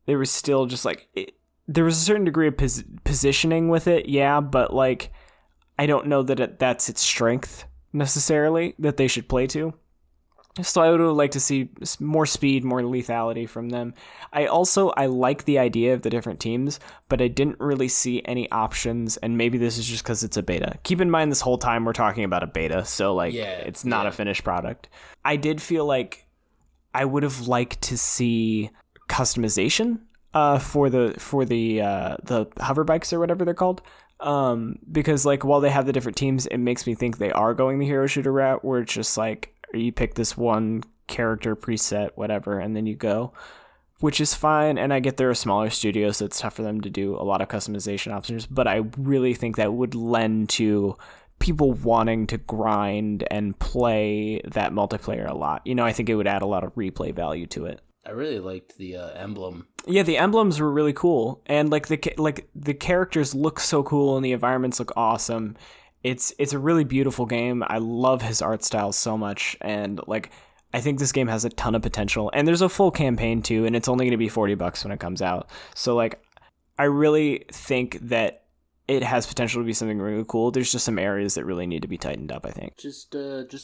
there was still just like there was a certain degree of positioning with it, yeah, but like I don't know that that's its strength necessarily that they should play to. So I would like to see more speed, more lethality from them. I like the idea of the different teams, but I didn't really see any options, and maybe this is just because it's a beta. Keep in mind this whole time we're talking about a beta, so like it's not a finished product. I did feel like I would have liked to see customization for the hover bikes or whatever they're called. Because like while they have the different teams, it makes me think they are going the hero shooter route, where it's just like you pick this one character preset, whatever, and then you go, which is fine. And I get there are smaller studios, so it's tough for them to do a lot of customization options, but I really think that would lend to people wanting to grind and play that multiplayer a lot. You know, I think it would add a lot of replay value to it. I really liked the emblem. Yeah, the emblems were really cool, and like the characters look so cool, and the environments look awesome. It's a really beautiful game. I love his art style so much, and like I think this game has a ton of potential. And there's a full campaign too, and it's only going to be $40 when it comes out. So like, I really think that it has potential to be something really cool. There's just some areas that really need to be tightened up, I think. Just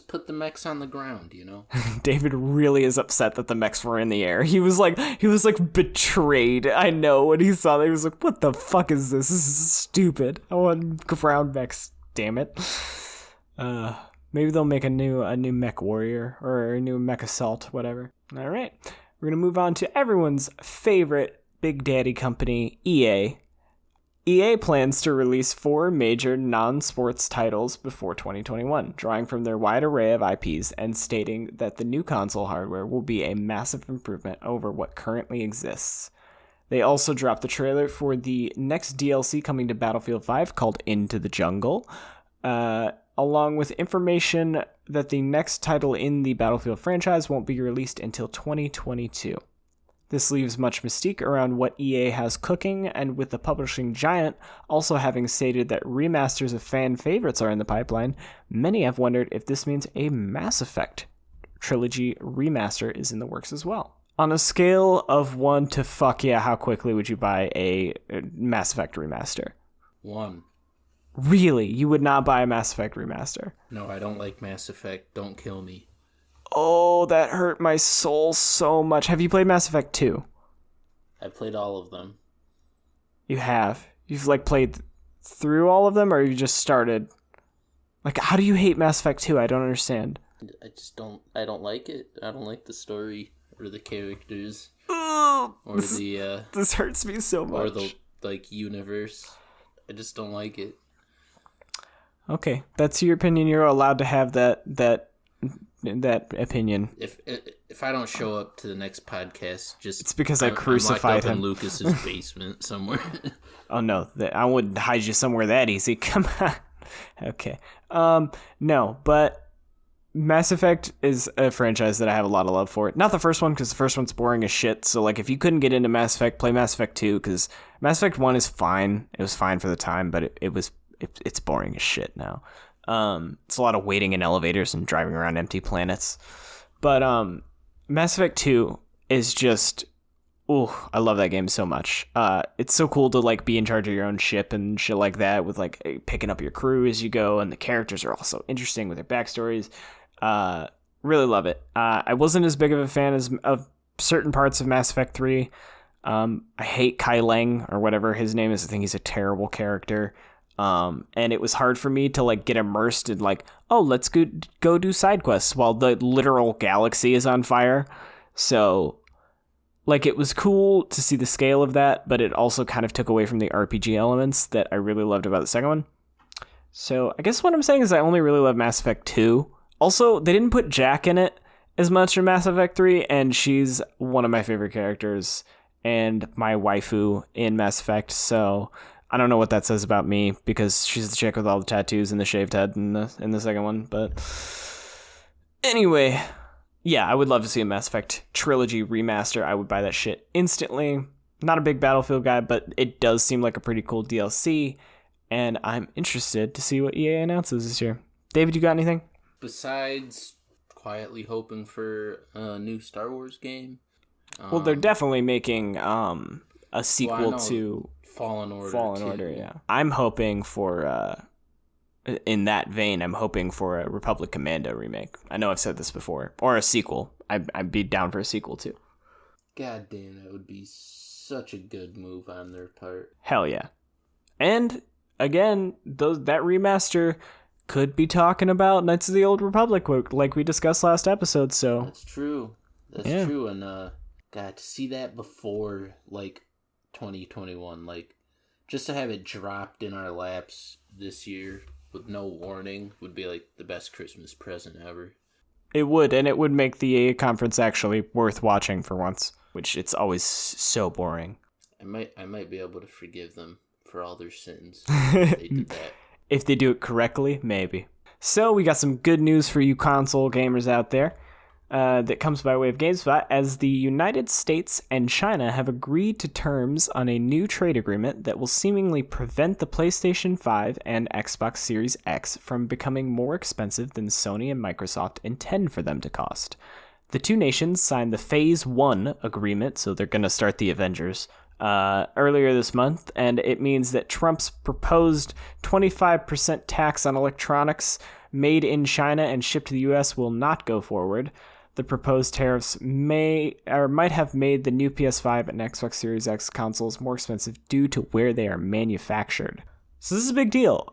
put the mechs on the ground, you know? David really is upset that the mechs were in the air. He was like betrayed. I know when he saw that, he was like, what the fuck is this? This is stupid. I want ground mechs, damn it. Maybe they'll make a new mech warrior or a new mech assault, whatever. All right. We're going to move on to everyone's favorite Big Daddy company, EA. EA plans to release 4 major non-sports titles before 2021, drawing from their wide array of IPs and stating that the new console hardware will be a massive improvement over what currently exists. They also dropped the trailer for the next DLC coming to Battlefield 5 called Into the Jungle, along with information that the next title in the Battlefield franchise won't be released until 2022. This leaves much mystique around what EA has cooking, and with the publishing giant also having stated that remasters of fan favorites are in the pipeline, many have wondered if this means a Mass Effect Trilogy remaster is in the works as well. On a scale of 1 to fuck yeah, how quickly would you buy a Mass Effect remaster? 1. Really? You would not buy a Mass Effect remaster? No, I don't like Mass Effect. Don't kill me. Oh, that hurt my soul so much. Have you played Mass Effect 2? I played all of them. You have? You've like played through all of them, or you just started? Like, how do you hate Mass Effect 2? I don't understand. I don't like it. I don't like the story or the characters. Oh, or this hurts me so much. Or the like universe. I just don't like it. Okay, that's your opinion. You're allowed to have that opinion. If I don't show up to the next podcast, it's because I crucified him in Lucas's basement somewhere. Oh no, I wouldn't hide you somewhere that easy. Come on. Okay. No, but Mass Effect is a franchise that I have a lot of love for. Not the first one, because the first one's boring as shit. So like, if you couldn't get into Mass Effect, play Mass Effect 2, because Mass Effect 1 is fine. It was fine for the time, but it's boring as shit now. It's a lot of waiting in elevators and driving around empty planets. But Mass Effect 2 is just, I love that game so much. It's so cool to like be in charge of your own ship and shit like that, with like picking up your crew as you go, and the characters are also interesting with their backstories. Really love it. I wasn't as big of a fan of certain parts of Mass Effect 3. I hate Kai Lang, or whatever his name is. I think he's a terrible character. And it was hard for me to like get immersed in like, let's go do side quests while the literal galaxy is on fire. So like, it was cool to see the scale of that, but it also kind of took away from the RPG elements that I really loved about the second one. So I guess what I'm saying is I only really love Mass Effect 2. Also, they didn't put Jack in it as much in Mass Effect 3, and she's one of my favorite characters and my waifu in Mass Effect, so I don't know what that says about me, because she's the chick with all the tattoos and the shaved head in the second one. But anyway, yeah, I would love to see a Mass Effect Trilogy remaster. I would buy that shit instantly. Not a big Battlefield guy, but it does seem like a pretty cool DLC, and I'm interested to see what EA announces this year. David, you got anything? Besides quietly hoping for a new Star Wars game. Well, they're definitely making a sequel to Fallen Order. Yeah. I'm hoping for, in that vein, I'm hoping for a Republic Commando remake. I know I've said this before. Or a sequel. I'd be down for a sequel, too. God damn, that would be such a good move on their part. Hell yeah. And, again, that remaster could be talking about Knights of the Old Republic, like we discussed last episode, so... That's true. That's true, and, God, to see that before, like, 2021. Like, just to have it dropped in our laps this year with no warning would be like the best Christmas present ever. It would, and it would make the EA conference actually worth watching for once, which it's always so boring. I might be able to forgive them for all their sins if they did that. If they do it correctly, maybe. So we got some good news for you console gamers out there that comes by way of GameSpot, as the United States and China have agreed to terms on a new trade agreement that will seemingly prevent the PlayStation 5 and Xbox Series X from becoming more expensive than Sony and Microsoft intend for them to cost. The two nations signed the Phase 1 agreement, so they're going to start the Avengers, earlier this month, and it means that Trump's proposed 25% tax on electronics made in China and shipped to the US will not go forward. The proposed tariffs might have made the new PS5 and Xbox Series X consoles more expensive due to where they are manufactured. So this is a big deal.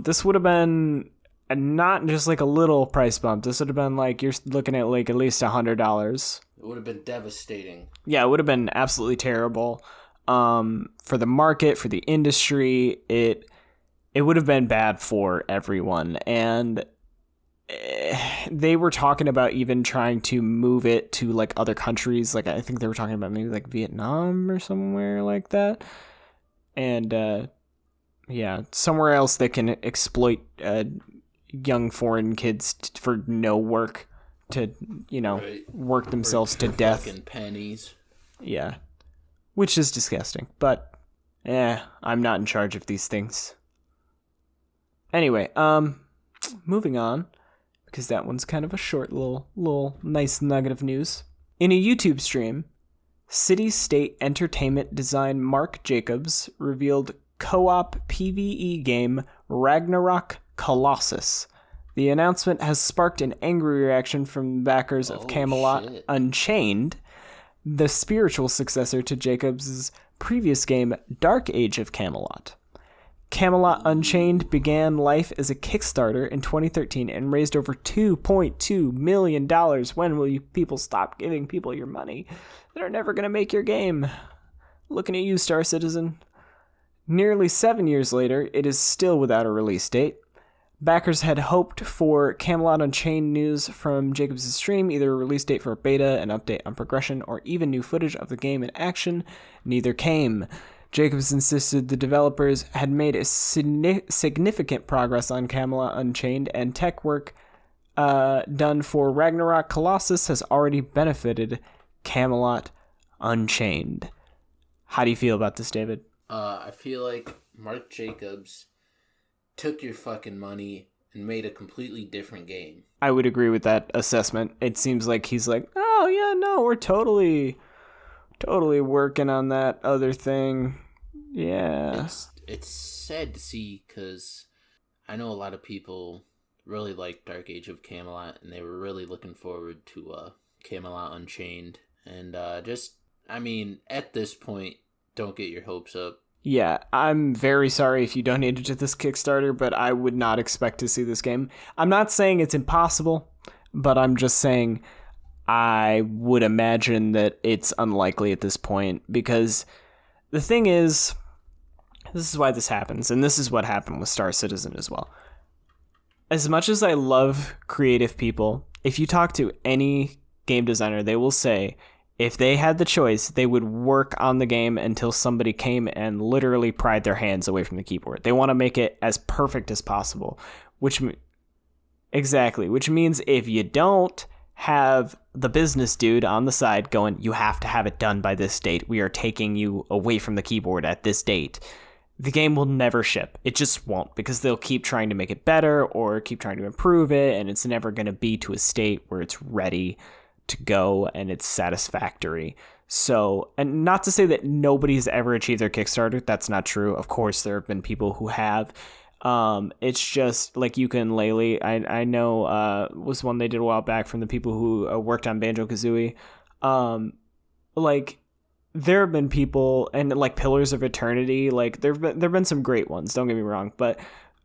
This would have been not just like a little price bump. This would have been like, you're looking at like at least $100. It would have been devastating. Yeah, it would have been absolutely terrible. For the market, for the industry, it would have been bad for everyone. And they were talking about even trying to move it to like other countries. Like I think they were talking about maybe like Vietnam or somewhere like that. And yeah, somewhere else that can exploit young foreign kids for no work to, work themselves to death. Fucking pennies. Yeah. Which is disgusting, but I'm not in charge of these things. Anyway, moving on, because that one's kind of a short little nice nugget of news. In a YouTube stream, City State Entertainment design Mark Jacobs revealed co-op PvE game Ragnarok Colossus. The announcement has sparked an angry reaction from backers of Camelot Unchained, the spiritual successor to Jacobs' previous game, Dark Age of Camelot. Camelot Unchained began life as a Kickstarter in 2013 and raised over $2.2 million. When will you people stop giving people your money? They're never going to make your game. Looking at you, Star Citizen. Nearly 7 years later, it is still without a release date. Backers had hoped for Camelot Unchained news from Jacobs' stream, either a release date for a beta, an update on progression, or even new footage of the game in action. Neither came. Jacobs insisted the developers had made a significant progress on Camelot Unchained, and tech work done for Ragnarok Colossus has already benefited Camelot Unchained. How do you feel about this, David? I feel like Mark Jacobs took your fucking money and made a completely different game. I would agree with that assessment. It seems like he's like, oh yeah, no, we're totally working on that other thing. Yeah. It's sad to see, because I know a lot of people really like Dark Age of Camelot, and they were really looking forward to Camelot Unchained. And at this point, don't get your hopes up. Yeah, I'm very sorry if you donated to this Kickstarter, but I would not expect to see this game. I'm not saying it's impossible, but I'm just saying I would imagine that it's unlikely at this point, because the thing is, this is why this happens, and this is what happened with Star Citizen as well. As much as I love creative people, if you talk to any game designer, they will say if they had the choice, they would work on the game until somebody came and literally pried their hands away from the keyboard. They want to make it as perfect as possible, which means if you don't have the business dude on the side going, you have to have it done by this date, we are taking you away from the keyboard at this date, the game will never ship. It just won't, because they'll keep trying to make it better or keep trying to improve it, and it's never going to be to a state where it's ready to go and it's satisfactory. So, and not to say that nobody's ever achieved their Kickstarter, that's not true. Of course, there have been people who have. It's just like Yooka-Laylee, I know was one they did a while back from the people who worked on Banjo-Kazooie. Like, there have been people, and like Pillars of Eternity, like there've been some great ones, don't get me wrong, but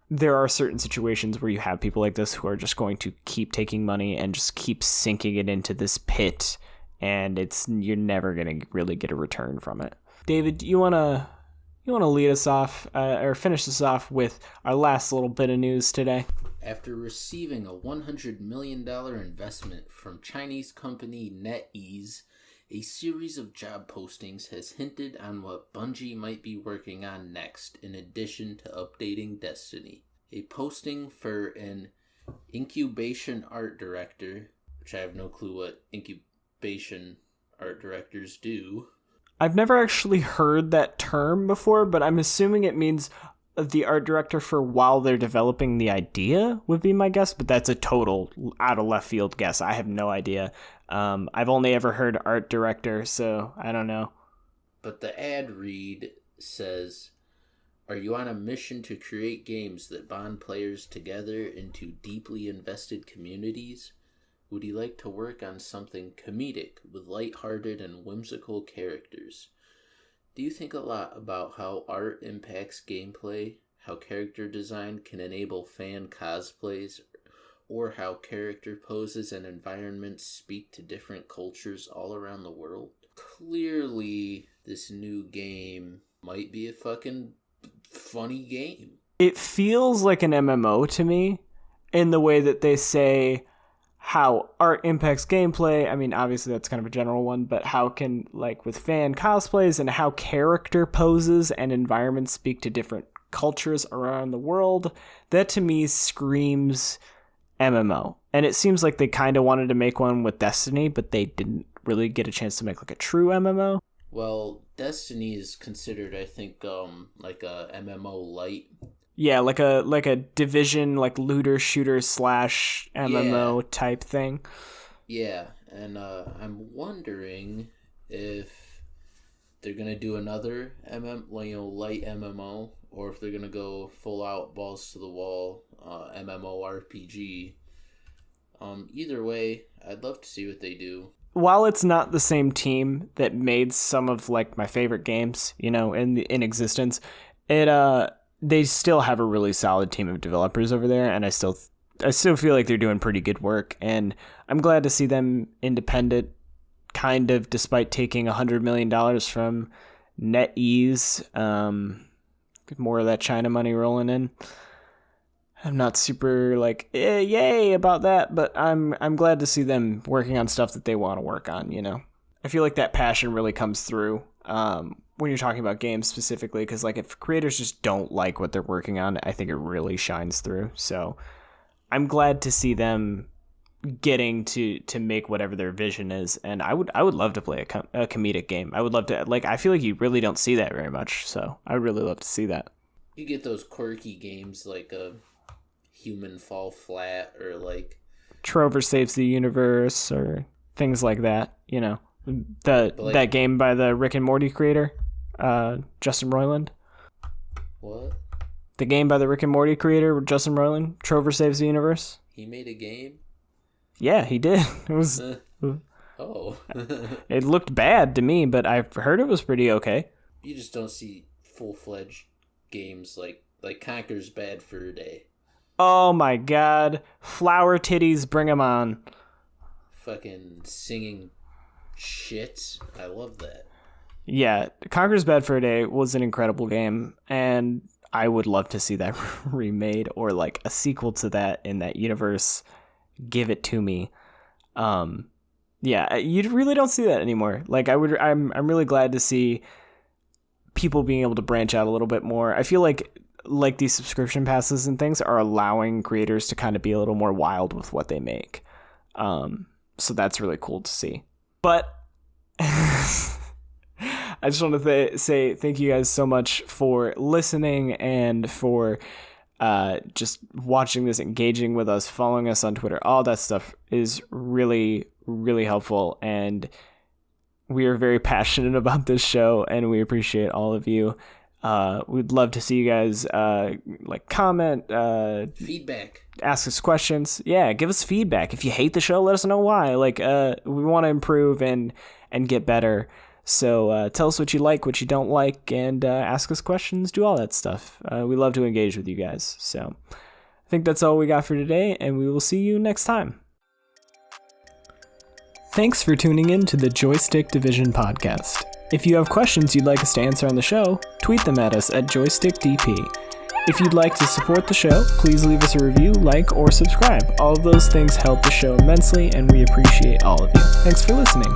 there are certain situations where you have people like this who are just going to keep taking money and just keep sinking it into this pit, and you're never going to really get a return from it. David, you wanna lead us off or finish us off with our last little bit of news today? After receiving a $100 million investment from Chinese company NetEase, a series of job postings has hinted on what Bungie might be working on next, in addition to updating Destiny. A posting for an incubation art director, which I have no clue what incubation art directors do. I've never actually heard that term before, but I'm assuming it means the art director for while they're developing the idea would be my guess, but that's a total out of left field guess. I have no idea. I've only ever heard art director, so I don't know. But the ad read says, "Are you on a mission to create games that bond players together into deeply invested communities? Would you like to work on something comedic with lighthearted and whimsical characters? Do you think a lot about how art impacts gameplay, how character design can enable fan cosplays, or how character poses and environments speak to different cultures all around the world?" Clearly, this new game might be a fucking funny game. It feels like an MMO to me in the way that they say how art impacts gameplay. I mean, obviously that's kind of a general one, but how can, like, with fan cosplays and how character poses and environments speak to different cultures around the world, that to me screams MMO. And it seems like they kind of wanted to make one with Destiny, but they didn't really get a chance to make like a true MMO. Well, Destiny is considered, I think, like a MMO light. Yeah, like a Division, like looter shooter / MMO type thing. Yeah, and I'm wondering if they're gonna do another light MMO, or if they're gonna go full out balls to the wall MMORPG. Either way, I'd love to see what they do. While it's not the same team that made some of like my favorite games, in existence, they still have a really solid team of developers over there, and I still feel like they're doing pretty good work, and I'm glad to see them independent, kind of, despite taking $100 million from NetEase. More of that China money rolling in. I'm not super like yay about that, but I'm glad to see them working on stuff that they want to work on. I feel like that passion really comes through when you're talking about games specifically, because like if creators just don't like what they're working on, I think it really shines through. So I'm glad to see them getting to make whatever their vision is, and I would love to play a comedic game. I would love to, like, I feel like you really don't see that very much, so I would really love to see that. You get those quirky games like Human Fall Flat, or like Trover Saves the Universe, or things like that. That game by the Rick and Morty creator, Justin Roiland. What? The game by the Rick and Morty creator, Justin Roiland, Trover Saves the Universe. He made a game? Yeah, he did. It was. Oh. It looked bad to me, but I've heard it was pretty okay. You just don't see full-fledged games like Conker's Bad Fur Day. Oh my god. Flower titties, bring them on. Fucking singing shit. I love that. Yeah, Conker's Bad Fur Day was an incredible game, and I would love to see that remade, or like a sequel to that in that universe. Give it to me. Yeah, you really don't see that anymore. Like I'm really glad to see people being able to branch out a little bit more. I feel like these subscription passes and things are allowing creators to kind of be a little more wild with what they make. So that's really cool to see. But I just want to say thank you guys so much for listening and for just watching this, engaging with us, following us on Twitter. All that stuff is really, really helpful, and we are very passionate about this show, and we appreciate all of you. We'd love to see you guys comment, feedback, ask us questions. Yeah, give us feedback. If you hate the show, let us know why. We want to improve and get better. So tell us what you like, what you don't like, and ask us questions, do all that stuff. We love to engage with you guys. So I think that's all we got for today, and we will see you next time. Thanks for tuning in to the Joystick Division podcast. If you have questions you'd like us to answer on the show, tweet them at us at JoystickDP. If you'd like to support the show, please leave us a review, like, or subscribe. All of those things help the show immensely, and we appreciate all of you. Thanks for listening.